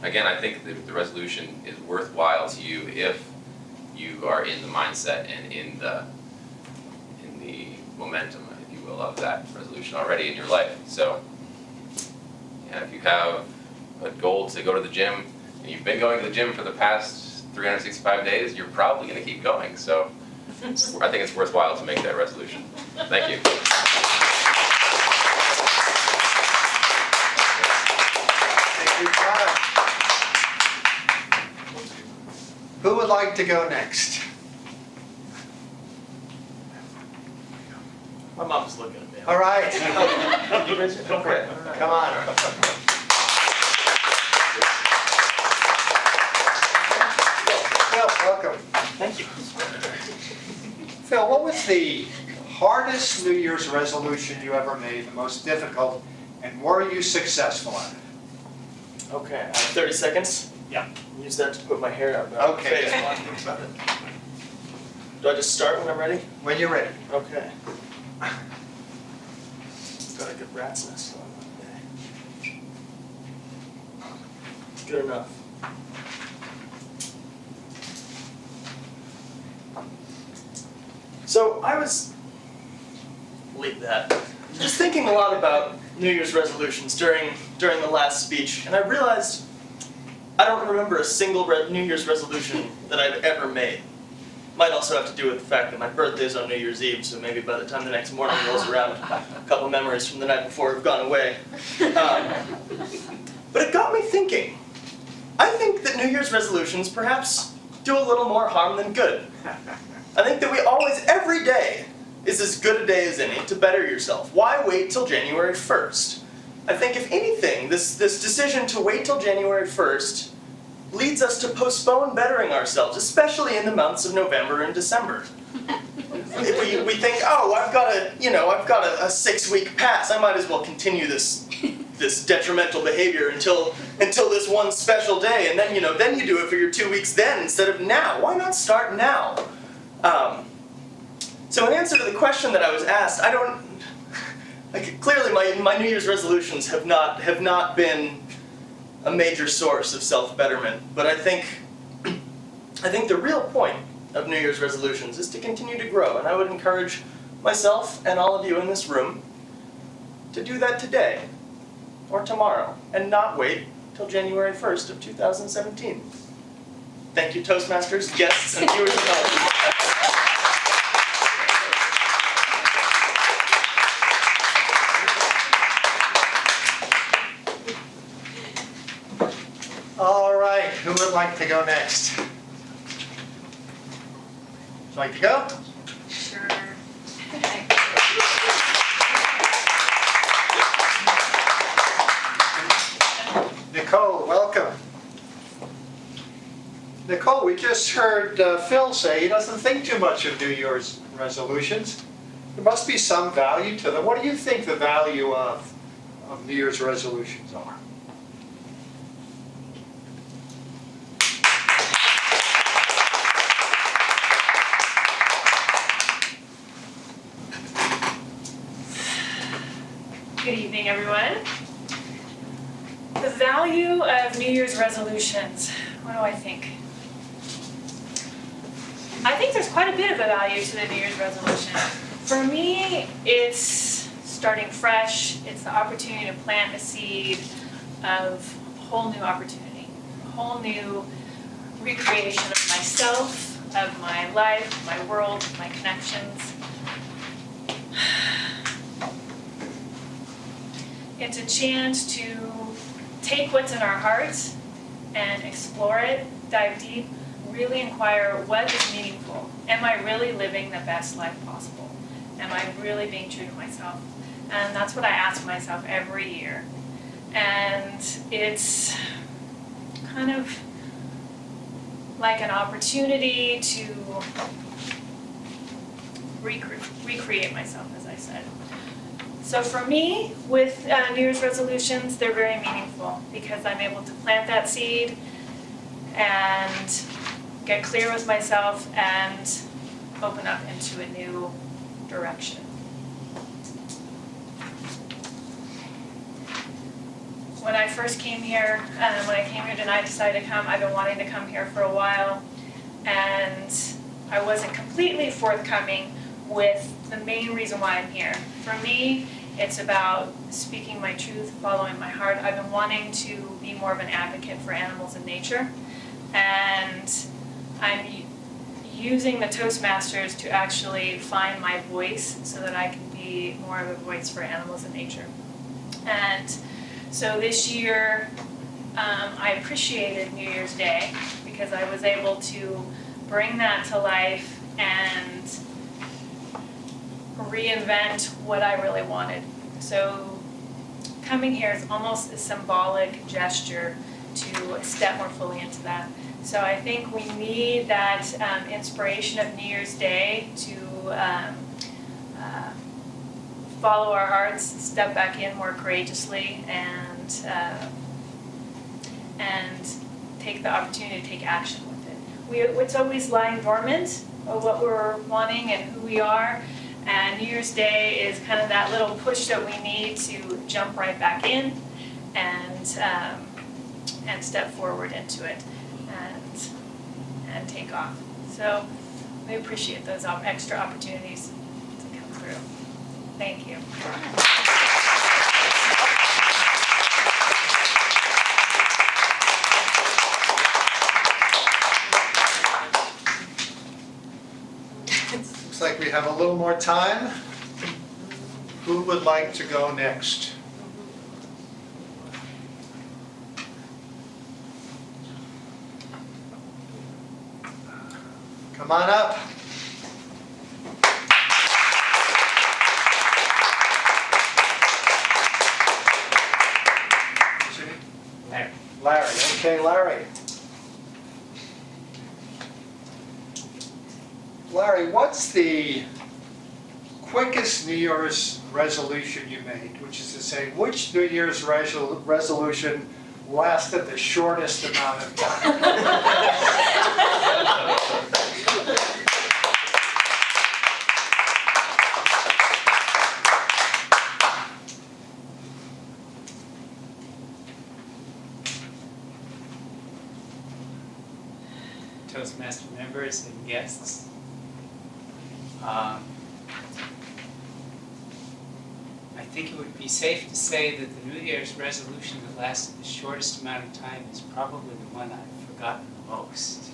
again, I think the resolution is worthwhile to you if you are in the mindset and in the momentum, if you will, of that resolution already in your life. So yeah, if you have a goal to go to the gym, and you've been going to the gym for the past 365 days, you're probably going to keep going. So I think it's worthwhile to make that resolution. Thank you. Thank you, Todd. Who would like to go next? My mom's looking at me. All right. Okay, Come on. Phil, welcome. Thank you. Phil, what was the hardest New Year's resolution you ever made, the most difficult, and were you successful at it? Okay, I have 30 seconds. Yeah. Use that to put my hair out. Okay. Do I just start when I'm ready? When you're ready. Okay. Got a good rat's nest on that day. Good enough. So I was, leave that, just thinking a lot about New Year's resolutions during the last speech, and I realized I don't remember a single New Year's resolution that I've ever made. Might also have to do with the fact that my birthday's on New Year's Eve, so maybe by the time the next morning rolls around, a couple memories from the night before have gone away. But it got me thinking. I think that New Year's resolutions perhaps do a little more harm than good. I think that we always, every day, is as good a day as any to better yourself. Why wait till January 1st? I think if anything, this decision to wait till January 1st leads us to postpone bettering ourselves, especially in the months of November and December. We think, oh, I've got a 6-week pass. I might as well continue this detrimental behavior until this one special day, and then you do it for your 2 weeks then instead of now. Why not start now? So in answer to the question that I was asked, clearly my New Year's resolutions have not been a major source of self-betterment, but I think the real point of New Year's resolutions is to continue to grow, and I would encourage myself and all of you in this room to do that today or tomorrow and not wait till January 1st of 2017. Thank you, Toastmasters, guests, and viewers at home. Who would like to go next? Would you like to go? Sure. Nicole, welcome. Nicole, we just heard Phil say he doesn't think too much of New Year's resolutions. There must be some value to them. What do you think the value of New Year's resolutions are? Good evening, everyone. The value of New Year's resolutions. What do I think? I think there's quite a bit of a value to the New Year's resolution. For me, it's starting fresh. It's the opportunity to plant a seed of a whole new opportunity, a whole new recreation of myself, of my life, my world, my connections. It's a chance to take what's in our hearts and explore it, dive deep, really inquire what is meaningful. Am I really living the best life possible? Am I really being true to myself? And that's what I ask myself every year. And it's kind of like an opportunity to recreate myself, as I said. So for me, with New Year's resolutions, they're very meaningful because I'm able to plant that seed and get clear with myself and open up into a new direction. When I first came here, when I came here tonight, decided to come, I've been wanting to come here for a while, and I wasn't completely forthcoming with the main reason why I'm here. For me, it's about speaking my truth, following my heart. I've been wanting to be more of an advocate for animals and nature, and I'm using the Toastmasters to actually find my voice so that I can be more of a voice for animals and nature. And so this year, I appreciated New Year's Day because I was able to bring that to life and reinvent what I really wanted. So coming here is almost a symbolic gesture to step more fully into that. So I think we need that inspiration of New Year's Day to follow our hearts, step back in more courageously, and take the opportunity to take action with it. It's always lying dormant of what we're wanting and who we are. And New Year's Day is kind of that little push that we need to jump right back in and step forward into it and take off. So we appreciate those extra opportunities to come through. Thank you. Looks like we have a little more time. Who would like to go next? Come on up. Larry. Okay, Larry. Larry, what's the quickest New Year's resolution you made? Which is to say, which New Year's resolution lasted the shortest amount of time? Toastmaster members and guests. I think it would be safe to say that the New Year's resolution that lasted the shortest amount of time is probably the one I've forgotten the most.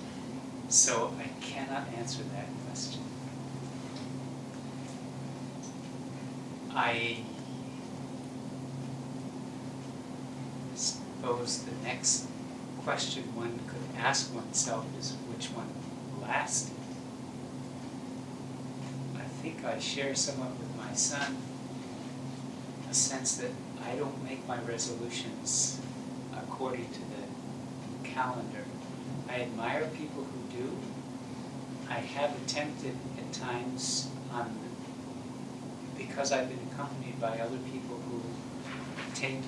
So I cannot answer that question. I suppose the next question one could ask oneself is which one lasted. I think I share somewhat with my son a sense that I don't make my resolutions according to the calendar. I admire people who do. I have attempted at times, because I've been accompanied by other people who take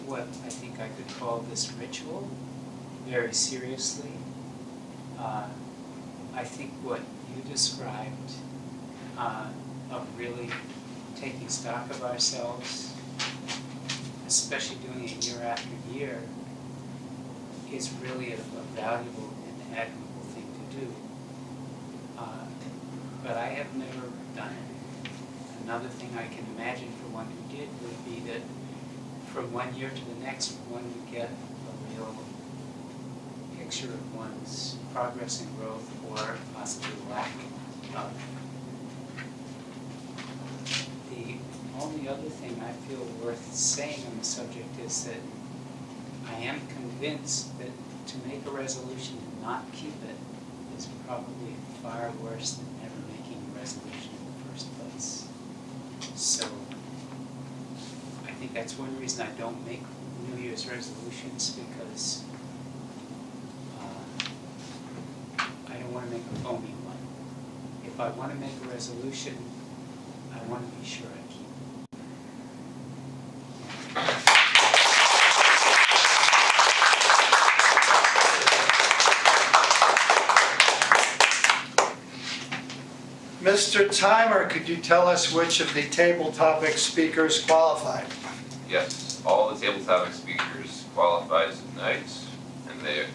what I think I could call this ritual very seriously. I think what you described of really taking stock of ourselves, especially doing it year after year, is really a valuable and admirable thing to do. But I have never done it. Another thing I can imagine for one who did would be that from one year to the next, one would get a real picture of one's progress and growth, or possibly lack of. The only other thing I feel worth saying on the subject is that I am convinced that to make a resolution and not keep it is probably far worse than never making a resolution in the first place. So I think that's one reason I don't make New Year's resolutions, because I don't want to make a phony one. If I want to make a resolution, I want to be sure I keep it. Mr. Timer, could you tell us which of the table topic speakers qualified? Yes, all the table topic speakers qualified tonight, and we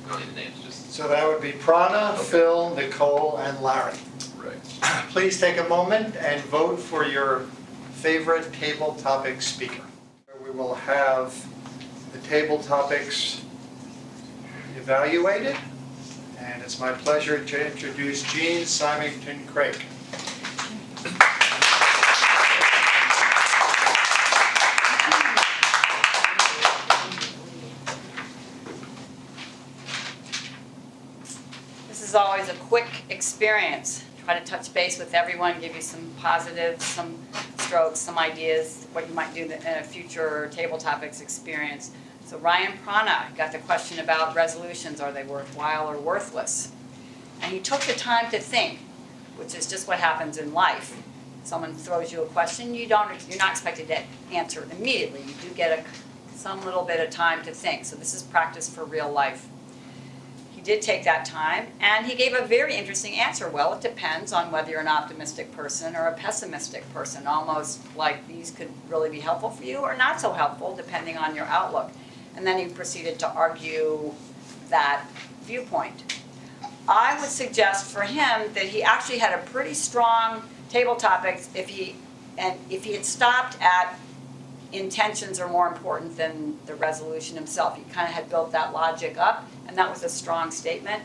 don't need the names, just. So that would be Prana, Phil, Nicole, and Larry. Right. Please take a moment and vote for your favorite table topic speaker. We will have the table topics evaluated, and it's my pleasure to introduce Jean Symington Craig. This is always a quick experience. Try to touch base with everyone, give you some positives, some strokes, some ideas, what you might do in a future table topics experience. So Ryan Prana got the question about resolutions, are they worthwhile or worthless? And he took the time to think, which is just what happens in life. Someone throws you a question, you're not expected to answer it immediately. You do get some little bit of time to think. So this is practice for real life. He did take that time, and he gave a very interesting answer. Well, it depends on whether you're an optimistic person or a pessimistic person, almost like these could really be helpful for you or not so helpful, depending on your outlook. And then he proceeded to argue that viewpoint. I would suggest for him that he actually had a pretty strong table topics if he had stopped at intentions are more important than the resolution himself. He kind of had built that logic up, and that was a strong statement.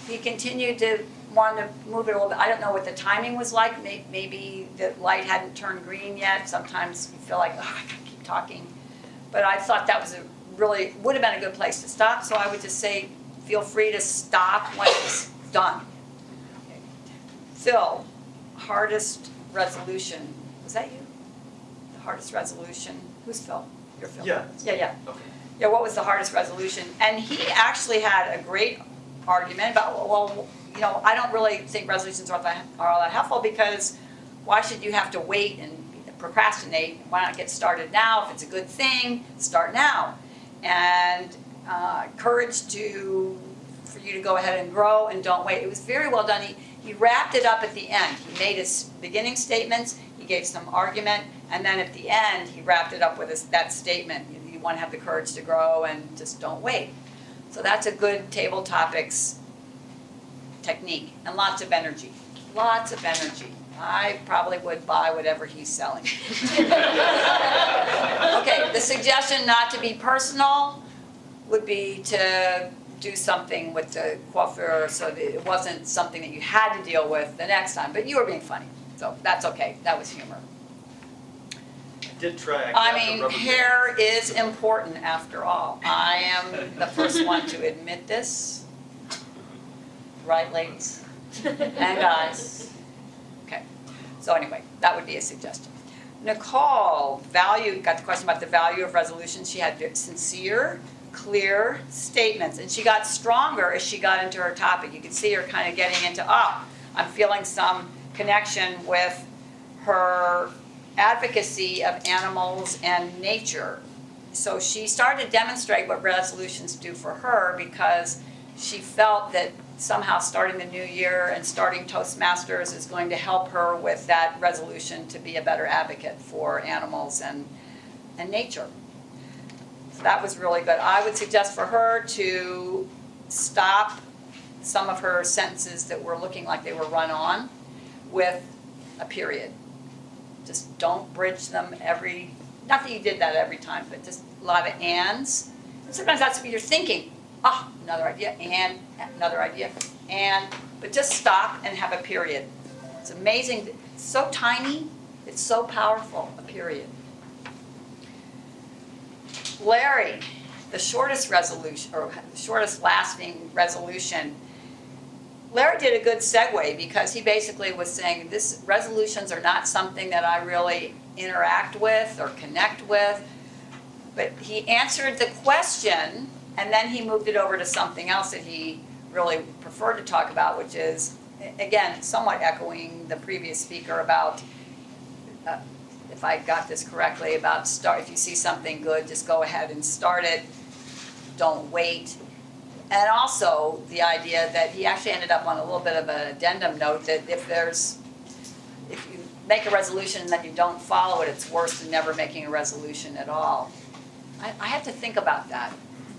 He continued to want to move it a little bit. I don't know what the timing was like. Maybe the light hadn't turned green yet. Sometimes you feel like, oh, I gotta keep talking. But I thought that was would have been a good place to stop, so I would just say, feel free to stop when it's done. Okay. Phil, hardest resolution, was that you? The hardest resolution, who's Phil? You're Phil? Yeah. Yeah. Okay. Yeah, what was the hardest resolution? And he actually had a great argument about, well, I don't really think resolutions are all that helpful, because why should you have to wait and procrastinate? Why not get started now? If it's a good thing, start now. And courage for you to go ahead and grow and don't wait. It was very well done. He wrapped it up at the end. He made his beginning statements, he gave some argument, and then at the end he wrapped it up with that statement. You want to have the courage to grow and just don't wait. So that's a good table topics technique, and lots of energy. Lots of energy. I probably would buy whatever he's selling. Okay, the suggestion not to be personal would be to do something with the coiffure so that it wasn't something that you had to deal with the next time, but you were being funny, so that's okay, that was humor. I did try. I mean, hair is important after all. I am the first one to admit this. Right, ladies and guys? Okay, so anyway, that would be a suggestion. Nicole, got the question about the value of resolutions. She had sincere, clear statements, and she got stronger as she got into her topic. You could see her kind of getting into, I'm feeling some connection with her advocacy of animals and nature. So she started to demonstrate what resolutions do for her, because she felt that somehow starting the new year and starting Toastmasters is going to help her with that resolution to be a better advocate for animals and nature. So that was really good. I would suggest for her to stop some of her sentences that were looking like they were run on with a period. Just don't bridge them not that you did that every time, but just a lot of ands. And sometimes that's what you're thinking. Another idea, and another idea, but just stop and have a period. It's amazing, it's so tiny, it's so powerful, a period. Larry, the shortest resolution, or the shortest lasting resolution, Larry did a good segue, because he basically was saying, resolutions are not something that I really interact with or connect with, but he answered the question, and then he moved it over to something else that he really preferred to talk about, which is, again, somewhat echoing the previous speaker about, if I got this correctly, about if you see something good, just go ahead and start it, don't wait. And also the idea that he actually ended up on a little bit of an addendum note that if you make a resolution and then you don't follow it, it's worse than never making a resolution at all. I have to think about that.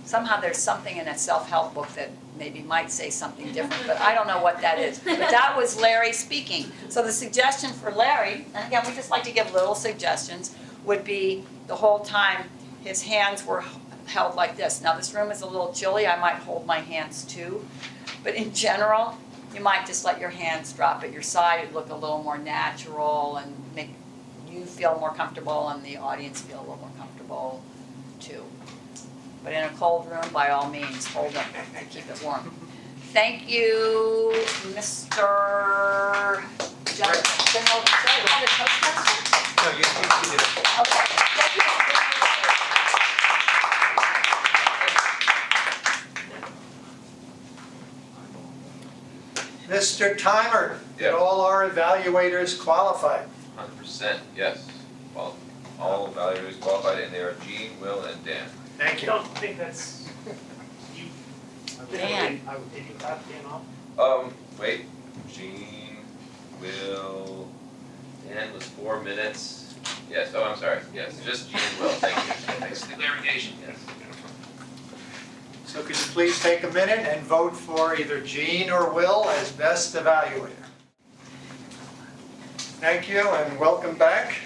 Somehow there's something in a self-help book that maybe might say something different, but I don't know what that is. But that was Larry speaking. So the suggestion for Larry, and again, we just like to give little suggestions, would be the whole time his hands were held like this. Now this room is a little chilly, I might hold my hands too, but in general, you might just let your hands drop at your side. It'd look a little more natural and make you feel more comfortable and the audience feel a little more comfortable too. But in a cold room, by all means, hold them to keep it warm. Thank you, Mr. General Toastmaster? No, you did it. Okay, thank you. Mr. Timer, did Yeah. all our evaluators qualify? 100%, yes. Well, all evaluators qualified, and they are Jean, Will, and Dan. Thank I you. don't think that's, you. Dan. Did you cut Dan off? Wait, Jean, Will, Dan was 4 minutes. Yes, I'm sorry, yes, just Jean and Will, thank you. Thanks for the clarification, yes. So could you please take a minute and vote for either Jean or Will as best evaluator? Thank you and welcome back.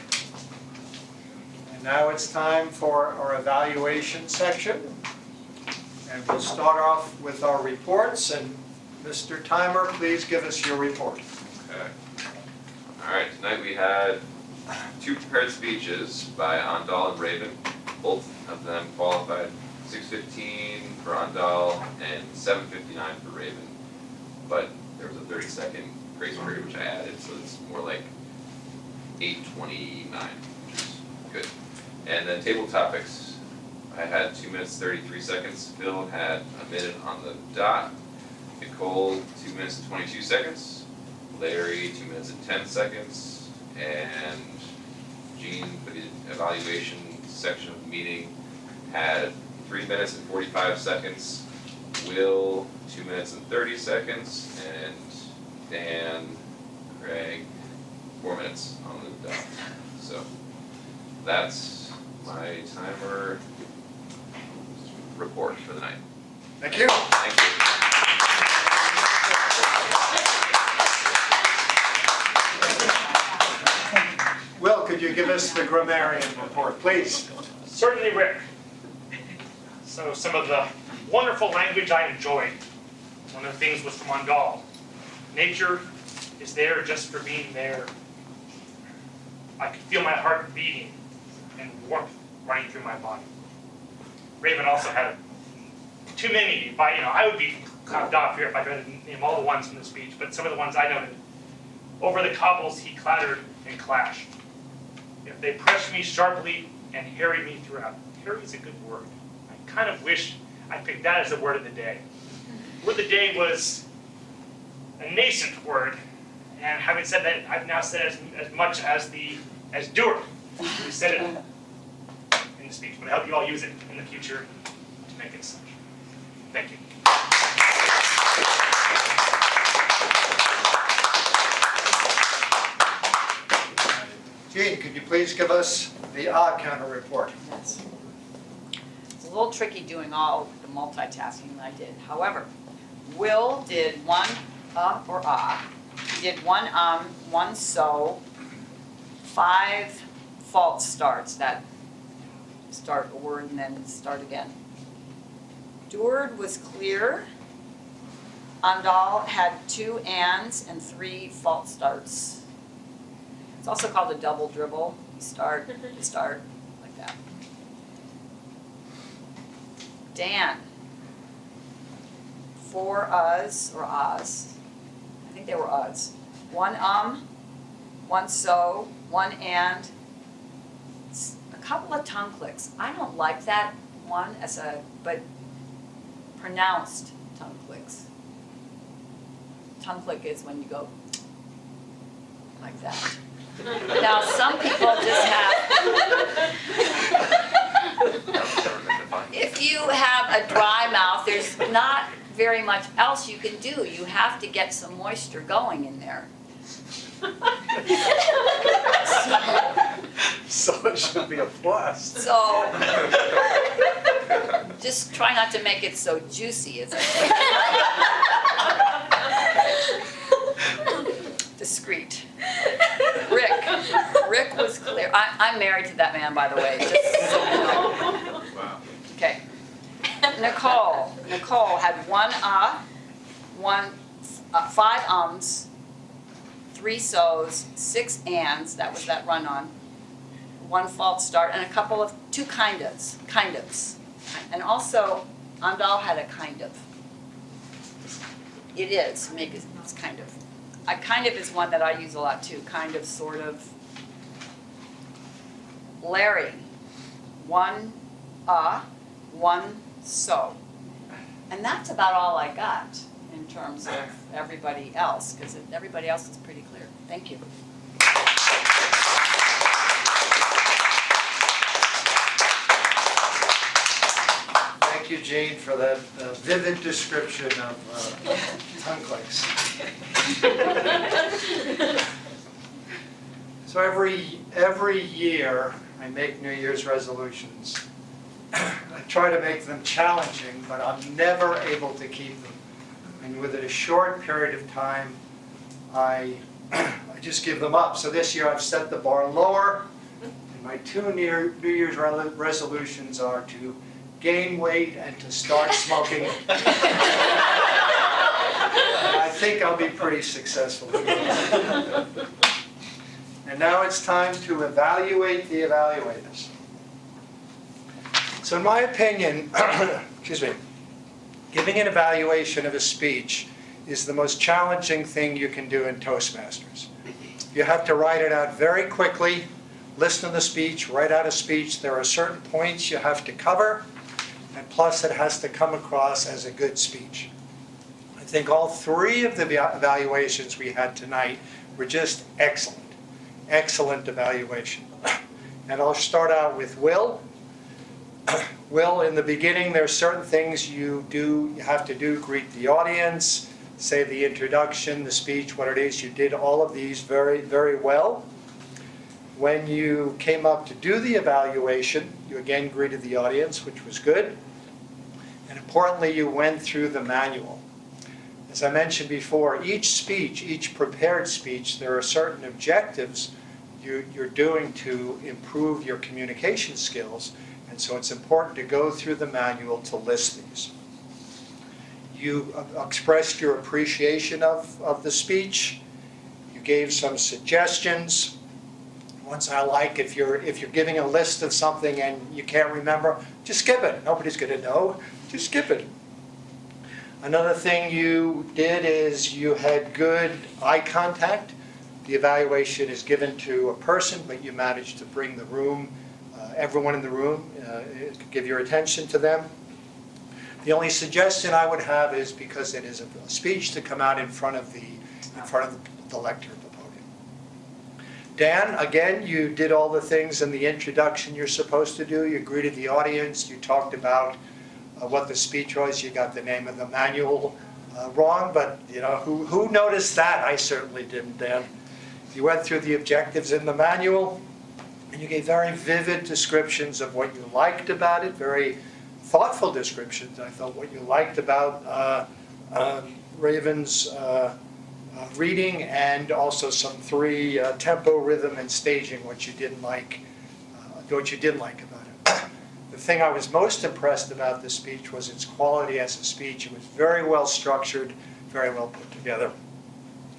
And now it's time for our evaluation section. And we'll start off with our reports, and Mr. Timer, please give us your report. Okay. All right, tonight we had 2 prepared speeches by Andal and Raven. Both of them qualified 6:15 for Andal and 7:59 for Raven. But there was a 30-second grace period which I added, so it's more like 8:29, which is good. And then table topics, I had 2 minutes 33 seconds. Phil had a minute on the dot. Nicole, 2 minutes and 22 seconds. Larry, 2 minutes and 10 seconds. And Jean, for the evaluation section of the meeting, had 3 minutes and 45 seconds. Will, 2 minutes and 30 seconds. And Dan, Craig, 4 minutes on the dot. So that's my timer report for the night. Thank you. Thank you. Will, could you give us the grammarian report, please? Certainly, Rick. So some of the wonderful language I enjoyed. One of the things was from Andal. Nature is there just for being there. I could feel my heart beating and warmth running through my body. Raven also had too many, I would be clapped off here if I tried to name all the ones from the speech, but some of the ones I noted. Over the cobbles he clattered and clashed. If they pressed me sharply and harried me throughout. Harry is a good word. I kind of wish I picked that as the word of the day. Word of the day was a nascent word, and having said that, I've now said as much as doer. We said it in the speech, but I hope you all use it in the future to make it such. Thank you. Jean, could you please give us the counter report? Yes. It's a little tricky doing all the multitasking that I did. However, Will did one or He did one so, 5 false starts that start a word and then start again. Deward was clear. Andal had 2 ands and 3 false starts. It's also called a double dribble. You start, like that. Dan, 4 uhs or ahs. I think they were uhs. 1 1 so, 1 and, a couple of tongue clicks. I don't like that one but pronounced tongue clicks. Tongue click is when you go like that. Now, some people just have, if you have a dry mouth, there's not very much else you can do. You have to get some moisture going in there. So it should be a plus. So, just try not to make it so juicy, as I say. Discreet. Rick was clear. I'm married to that man, by the way, just so you know. Wow. Okay. Nicole had 1 5 ums, 3 so's, 6 ands, that was that run on, 1 false start, and a couple of 2 kind ofs. And also, Andal had a kind of. It is, maybe it's kind of. A kind of is one that I use a lot too, kind of, sort of. Larry, 1 1 so. And that's about all I got in terms of everybody else, because everybody else is pretty clear. Thank you. Thank you, Jean, for that vivid description of tongue clicks. So every year, I make New Year's resolutions. I try to make them challenging, but I'm never able to keep them. And within a short period of time, I just give them up. So this year I've set the bar lower, and my 2 New Year's resolutions are to gain weight and to start smoking. I think I'll be pretty successful. And now it's time to evaluate the evaluators. So in my opinion, giving an evaluation of a speech is the most challenging thing you can do in Toastmasters. You have to write it out very quickly, listen to the speech, write out a speech. There are certain points you have to cover, and plus it has to come across as a good speech. I think all 3 of the evaluations we had tonight were just excellent. Excellent evaluation. And I'll start out with Will. Will, in the beginning, there's certain things you have to do, greet the audience, say the introduction, the speech, what it is. You did all of these very, very well. When you came up to do the evaluation, you again greeted the audience, which was good. And importantly, you went through the manual. As I mentioned before, each speech, each prepared speech, there are certain objectives you're doing to improve your communication skills. And so it's important to go through the manual to list these. You expressed your appreciation of the speech. You gave some suggestions. ones I like. If you're giving a list of something and you can't remember, just skip it. Nobody's going to know. Just skip it. Another thing you did is you had good eye contact. The evaluation is given to a person, but you managed to bring the room, everyone in the room, give your attention to them. The only suggestion I would have is, because it is a speech, to come out in front of the lectern at the podium. Dan, again, you did all the things in the introduction you're supposed to do. You greeted the audience. You talked about what the speech was. You got the name of the manual wrong, but who noticed that? I certainly didn't, Dan. You went through the objectives in the manual, and you gave very vivid descriptions of what you liked about it, very thoughtful descriptions, I thought, what you liked about Raven's reading, and also some 3 tempo, rhythm, and staging, what you didn't like about it. The thing I was most impressed about this speech was its quality as a speech. It was very well structured, very well put together,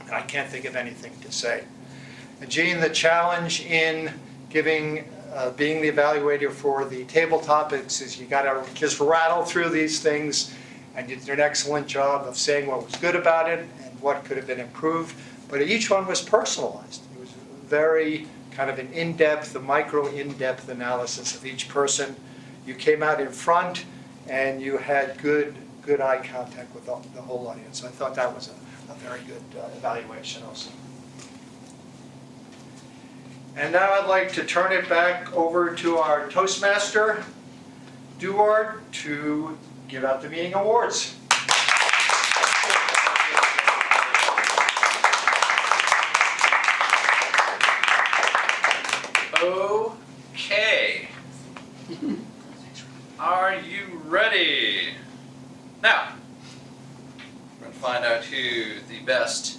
and I can't think of anything to say. And Jean, the challenge in being the evaluator for the table topics is you got to just rattle through these things, and you did an excellent job of saying what was good about it and what could have been improved. But each one was personalized. It was very kind of an in-depth, a micro in-depth analysis of each person. You came out in front, and you had good eye contact with the whole audience. I thought that was a very good evaluation also. And now I'd like to turn it back over to our Toastmaster, Duard, to give out the meeting awards. Okay. Are you ready? Now, we're going to find out who the best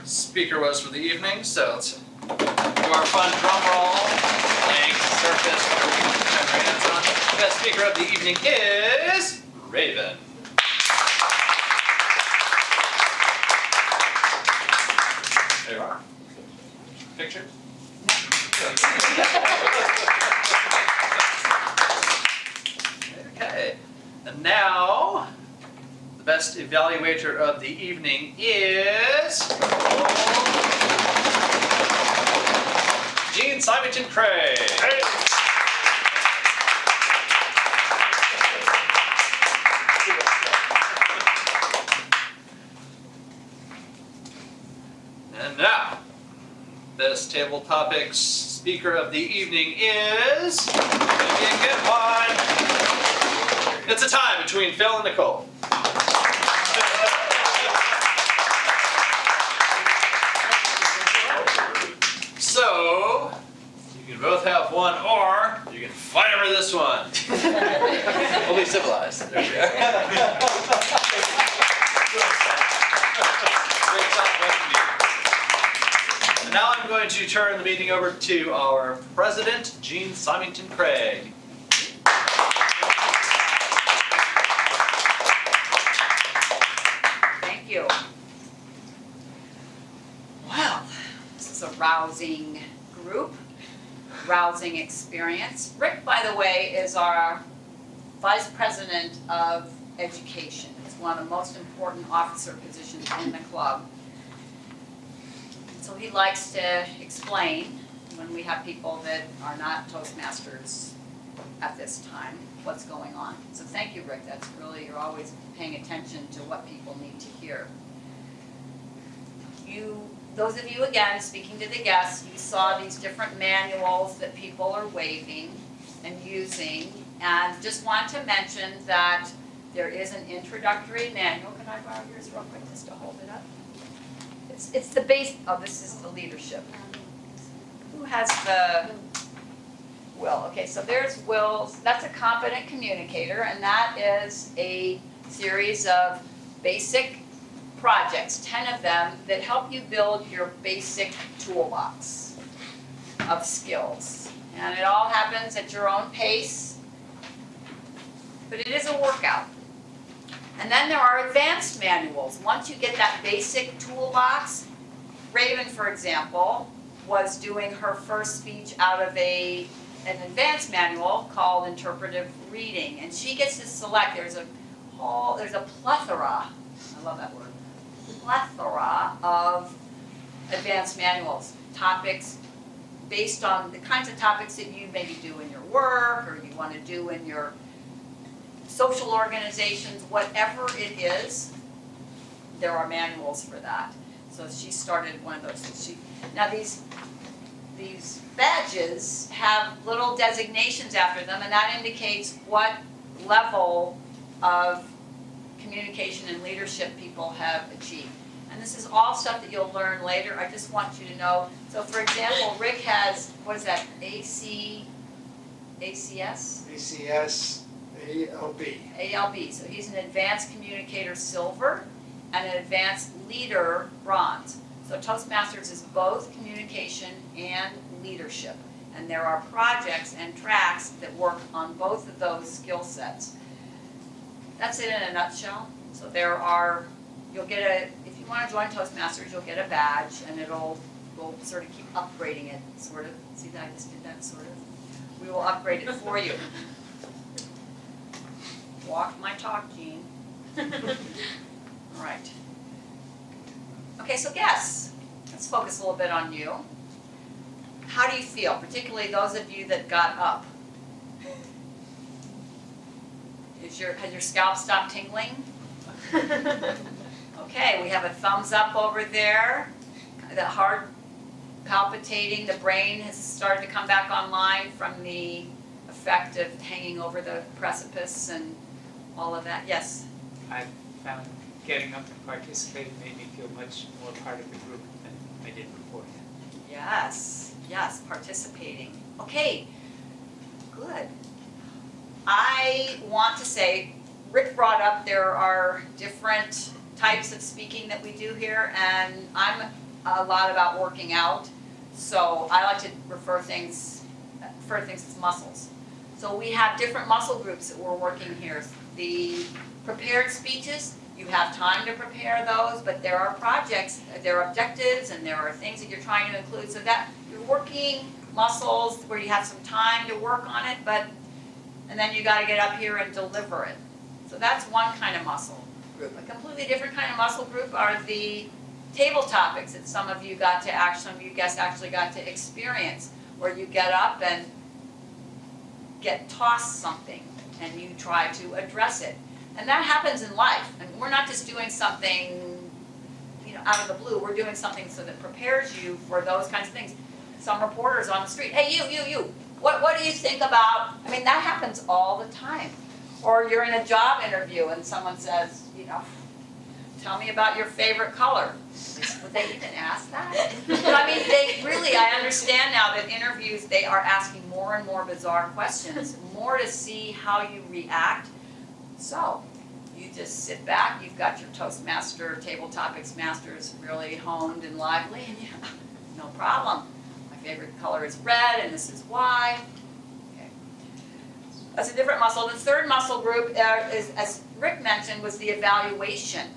speaker was for the evening. So let's do our fun drum roll, playing circus, whatever we can have our hands on. The best speaker of the evening is Raven. There you are. Picture? Okay, and now the best evaluator of the evening is Jean Symington Craig. Hey. And now, best table topics speaker of the evening is gonna be a good one. It's a tie between Phil and Nicole. So, you can both have one, or you can fight over this one. We'll be civilized. There we are. Great job, both of you. And now I'm going to turn the meeting over to our president, Jean Symington Craig. Thank you. Wow, this is a rousing group, rousing experience. Rick, by the way, is our vice president of education. It's one of the most important officer positions in the club. So he likes to explain when we have people that are not Toastmasters at this time, what's going on. So thank you, Rick. That's really, you're always paying attention to what people need to hear. Those of you, again, speaking to the guests, you saw these different manuals that people are waving and using. And just want to mention that there is an introductory manual. Can I borrow yours real quick just to hold it up? It's the base, oh, this is the leadership. Who has the, Will? Okay, so there's Will's, that's a competent communicator, and that is a series of basic projects, 10 of them, that help you build your basic toolbox of skills. And it all happens at your own pace, but it is a workout. And then there are advanced manuals. Once you get that basic toolbox, Raven, for example, was doing her first speech out of an advanced manual called Interpretive Reading. And she gets to select, there's a plethora, I love that word, plethora of advanced manuals, topics based on the kinds of topics that you maybe do in your work or you want to do in your social organizations, whatever it is, there are manuals for that. So she started one of those. Now these badges have little designations after them, and that indicates what level of communication and leadership people have achieved. And this is all stuff that you'll learn later. I just want you to know. So for example, Rick has, what is that, ACS? ACS, ALB. ALB, so he's an advanced communicator silver and an advanced leader bronze. So Toastmasters is both communication and leadership. And there are projects and tracks that work on both of those skill sets. That's it in a nutshell. So there are, you'll get if you want to join Toastmasters, you'll get a badge and we'll sort of keep upgrading it, sort of. See that I just did that, sort of? We will upgrade it for you. Walk my talk, Jean. All right. Okay, so guests, let's focus a little bit on you. How do you feel, particularly those of you that got up? Has your scalp stopped tingling? Okay, we have a thumbs up over there. The heart palpitating, the brain has started to come back online from the effect of hanging over the precipice and all of that. Yes? I found getting up and participating made me feel much more part of the group than I did beforehand. Yes, yes, participating. Okay, good. I want to say, Rick brought up there are different types of speaking that we do here, and I'm a lot about working out, so I like to refer things as muscles. So we have different muscle groups that we're working here. The prepared speeches, you have time to prepare those, but there are projects, there are objectives, and there are things that you're trying to include, so that you're working muscles where you have some time to work on it, and then you got to get up here and deliver it. So that's one kind of muscle group. A completely different kind of muscle group are the table topics that some of you guests actually got to experience, where you get up and get tossed something and you try to address it. And that happens in life. And we're not just doing something, out of the blue. We're doing something so that prepares you for those kinds of things. Some reporters on the street, hey, you. What do you think about, that happens all the time. Or you're in a job interview and someone says, tell me about your favorite color. Would they even ask that? But I understand now that interviews, they are asking more and more bizarre questions, more to see how you react. So, you just sit back, you've got your Toastmaster Table Topics Masters really honed and lively, and no problem. My favorite color is red, and this is why. Okay. That's a different muscle. The third muscle group is, as Rick mentioned, was the evaluation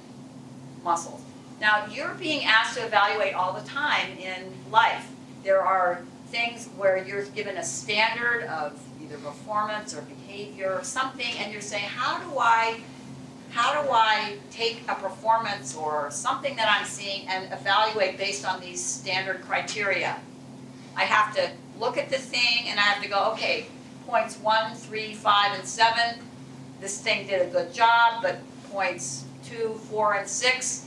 muscles. Now, you're being asked to evaluate all the time in life. There are things where you're given a standard of either performance or behavior or something, and you're saying, how do I take a performance or something that I'm seeing and evaluate based on these standard criteria? I have to look at the thing and I have to go, okay, points 1, 3, 5, and 7, this thing did a good job, but points 2, 4, and 6,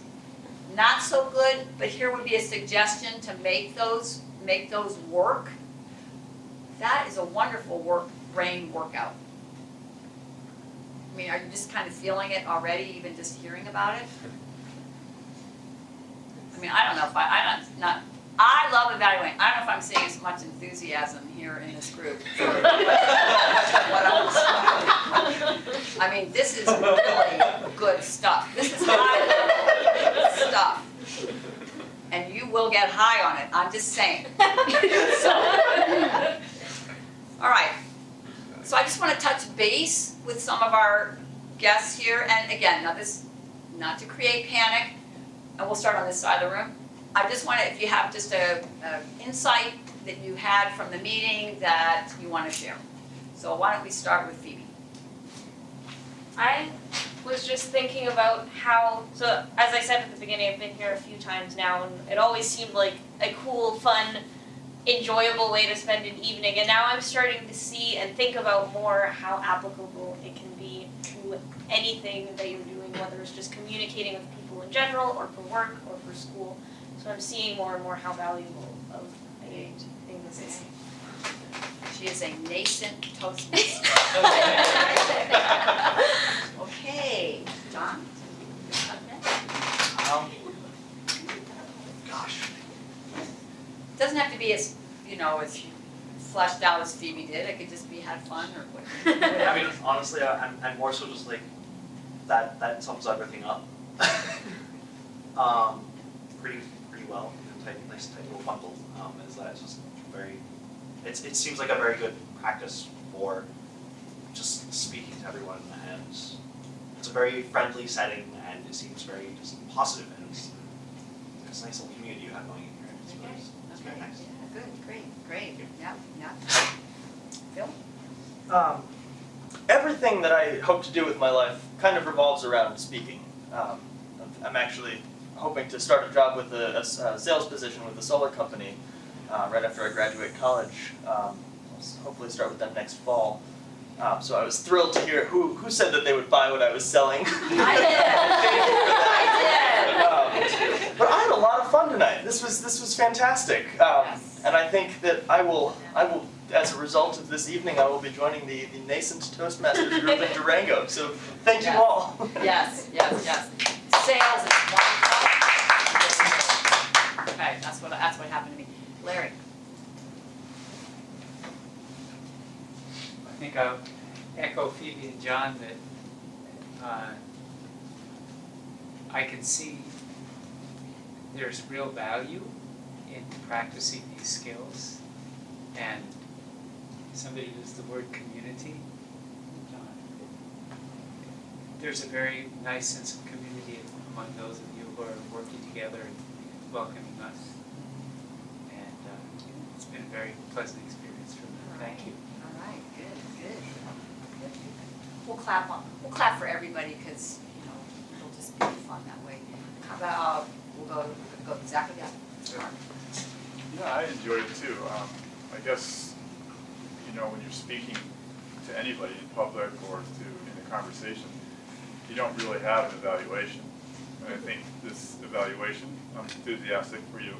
not so good, but here would be a suggestion to make those work. That is a wonderful brain workout. Are you just kind of feeling it already, even just hearing about it? I don't know if I love evaluating. I don't know if I'm seeing as much enthusiasm here in this group. This is really good stuff. This is high level stuff. And you will get high on it, I'm just saying. All right. So I just want to touch base with some of our guests here. And again, now this, not to create panic, and we'll start on this side of the room. I just want to, if you have just a insight that you had from the meeting that you want to share. So why don't we start with Phoebe? I was just thinking about how, so as I said at the beginning, I've been here a few times now, and it always seemed like a cool, fun, enjoyable way to spend an evening, and now I'm starting to see and think about more how applicable it can be to anything that you're doing, whether it's just communicating with people in general, or for work, or for school. So I'm seeing more and more how valuable of a thing this is. She is a nascent Toastmaster. Okay, John? Gosh. Doesn't have to be as, as fleshed out as Phoebe did, it could just be had fun or whatever. I mean, honestly, I'm more so just like, that sums everything up. Pretty well, nice tight little bundle, is that it's just very, it seems like a very good practice for just speaking to everyone, and it's a very friendly setting, and it seems very just positive, and it's a nice little community you have going in here. It's very nice. Yeah, good, great, yeah. Phil? Everything that I hope to do with my life kind of revolves around speaking. I'm actually hoping to start a job with a sales position with a solar company right after I graduate college. I'll hopefully start with them next fall. So I was thrilled to hear who said that they would buy what I was selling. I did. But I had a lot of fun tonight. This was fantastic. And I think that I will, as a result of this evening, I will be joining the nascent Toastmasters group in Durango. So thank you all. Yes. Sales is wonderful. Okay, that's what happened to me. Larry? I think I'll echo Phoebe and John that I can see there's real value in practicing these skills, and somebody used the word community. There's a very nice sense of community among those of you who are working together and welcoming us, and it's been a very pleasant experience for me. Thank you. All right, good. We'll clap for everybody, because, it'll just be fun that way. How about, we'll go exactly that. Yeah, I enjoyed it too. I guess, when you're speaking to anybody in public or in a conversation, you don't really have an evaluation. And I think this evaluation, I'm enthusiastic for you.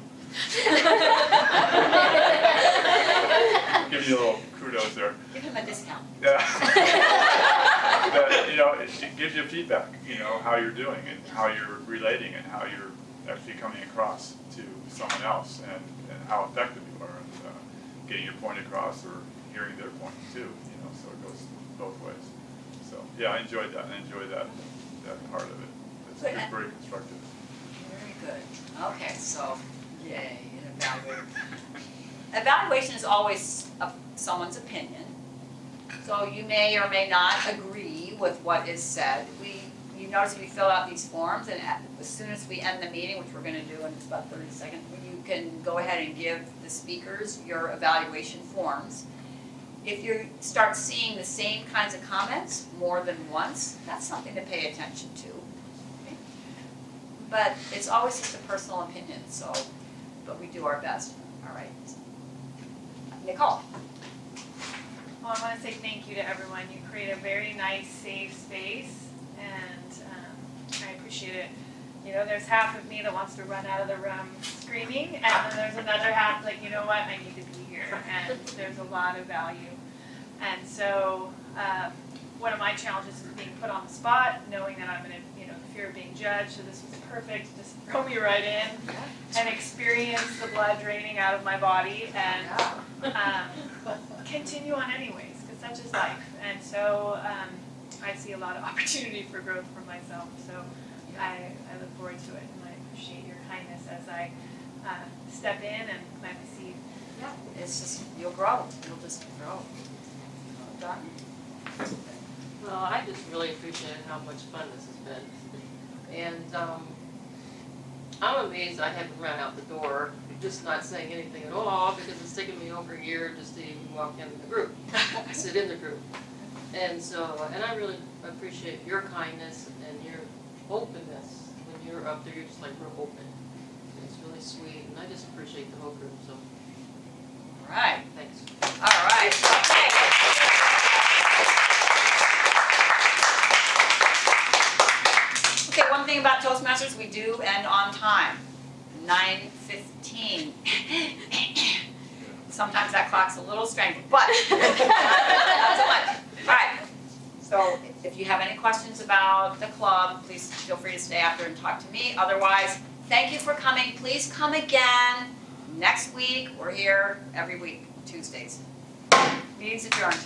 Give you a little kudos there. Give him a discount. Yeah. But, it gives you feedback, how you're doing and how you're relating and how you're actually coming across to someone else, and how effective you are in getting your point across or hearing their point too, so it goes both ways. So, yeah, I enjoyed that, and I enjoyed that part of it. It's very constructive. Very good. Okay, so, yay, an evaluation. Evaluation is always someone's opinion. So you may or may not agree with what is said. You notice we fill out these forms, and as soon as we end the meeting, which we're going to do in about 30 seconds, you can go ahead and give the speakers your evaluation forms. If you start seeing the same kinds of comments more than once, that's something to pay attention to. Okay? But it's always just a personal opinion, but we do our best. All right. Nicole? Well, I want to say thank you to everyone. You create a very nice, safe space, and I appreciate it. There's half of me that wants to run out of the room screaming, and then there's another half like, you know what, I need to be here, and there's a lot of value. And so one of my challenges is being put on the spot, knowing that I'm going to, the fear of being judged, so this was perfect. Just throw me right in and experience the blood draining out of my body, and continue on anyways, because such is life. And so I see a lot of opportunity for growth for myself. So I look forward to it, and I appreciate your kindness as I step in and plant the seed. Yeah, it's just, you'll grow. You'll just grow. Done? Well, I just really appreciate how much fun this has been. And I'm amazed I haven't run out the door, just not saying anything at all, because it's taken me over a year just to even walk into the group, sit in the group. And so, and I really appreciate your kindness and your openness. When you're up there, you're just like real open. It's really sweet, and I just appreciate the whole group, so All right, thanks. all right, okay. Okay, one thing about Toastmasters, we do end on time, 9:15. Sometimes that clock's a little strange, but not so much. All right, so if you have any questions about the club, please feel free to stay after and talk to me. Otherwise, thank you for coming. Please come again next week. We're here every week, Tuesdays. Meeting's adjourned.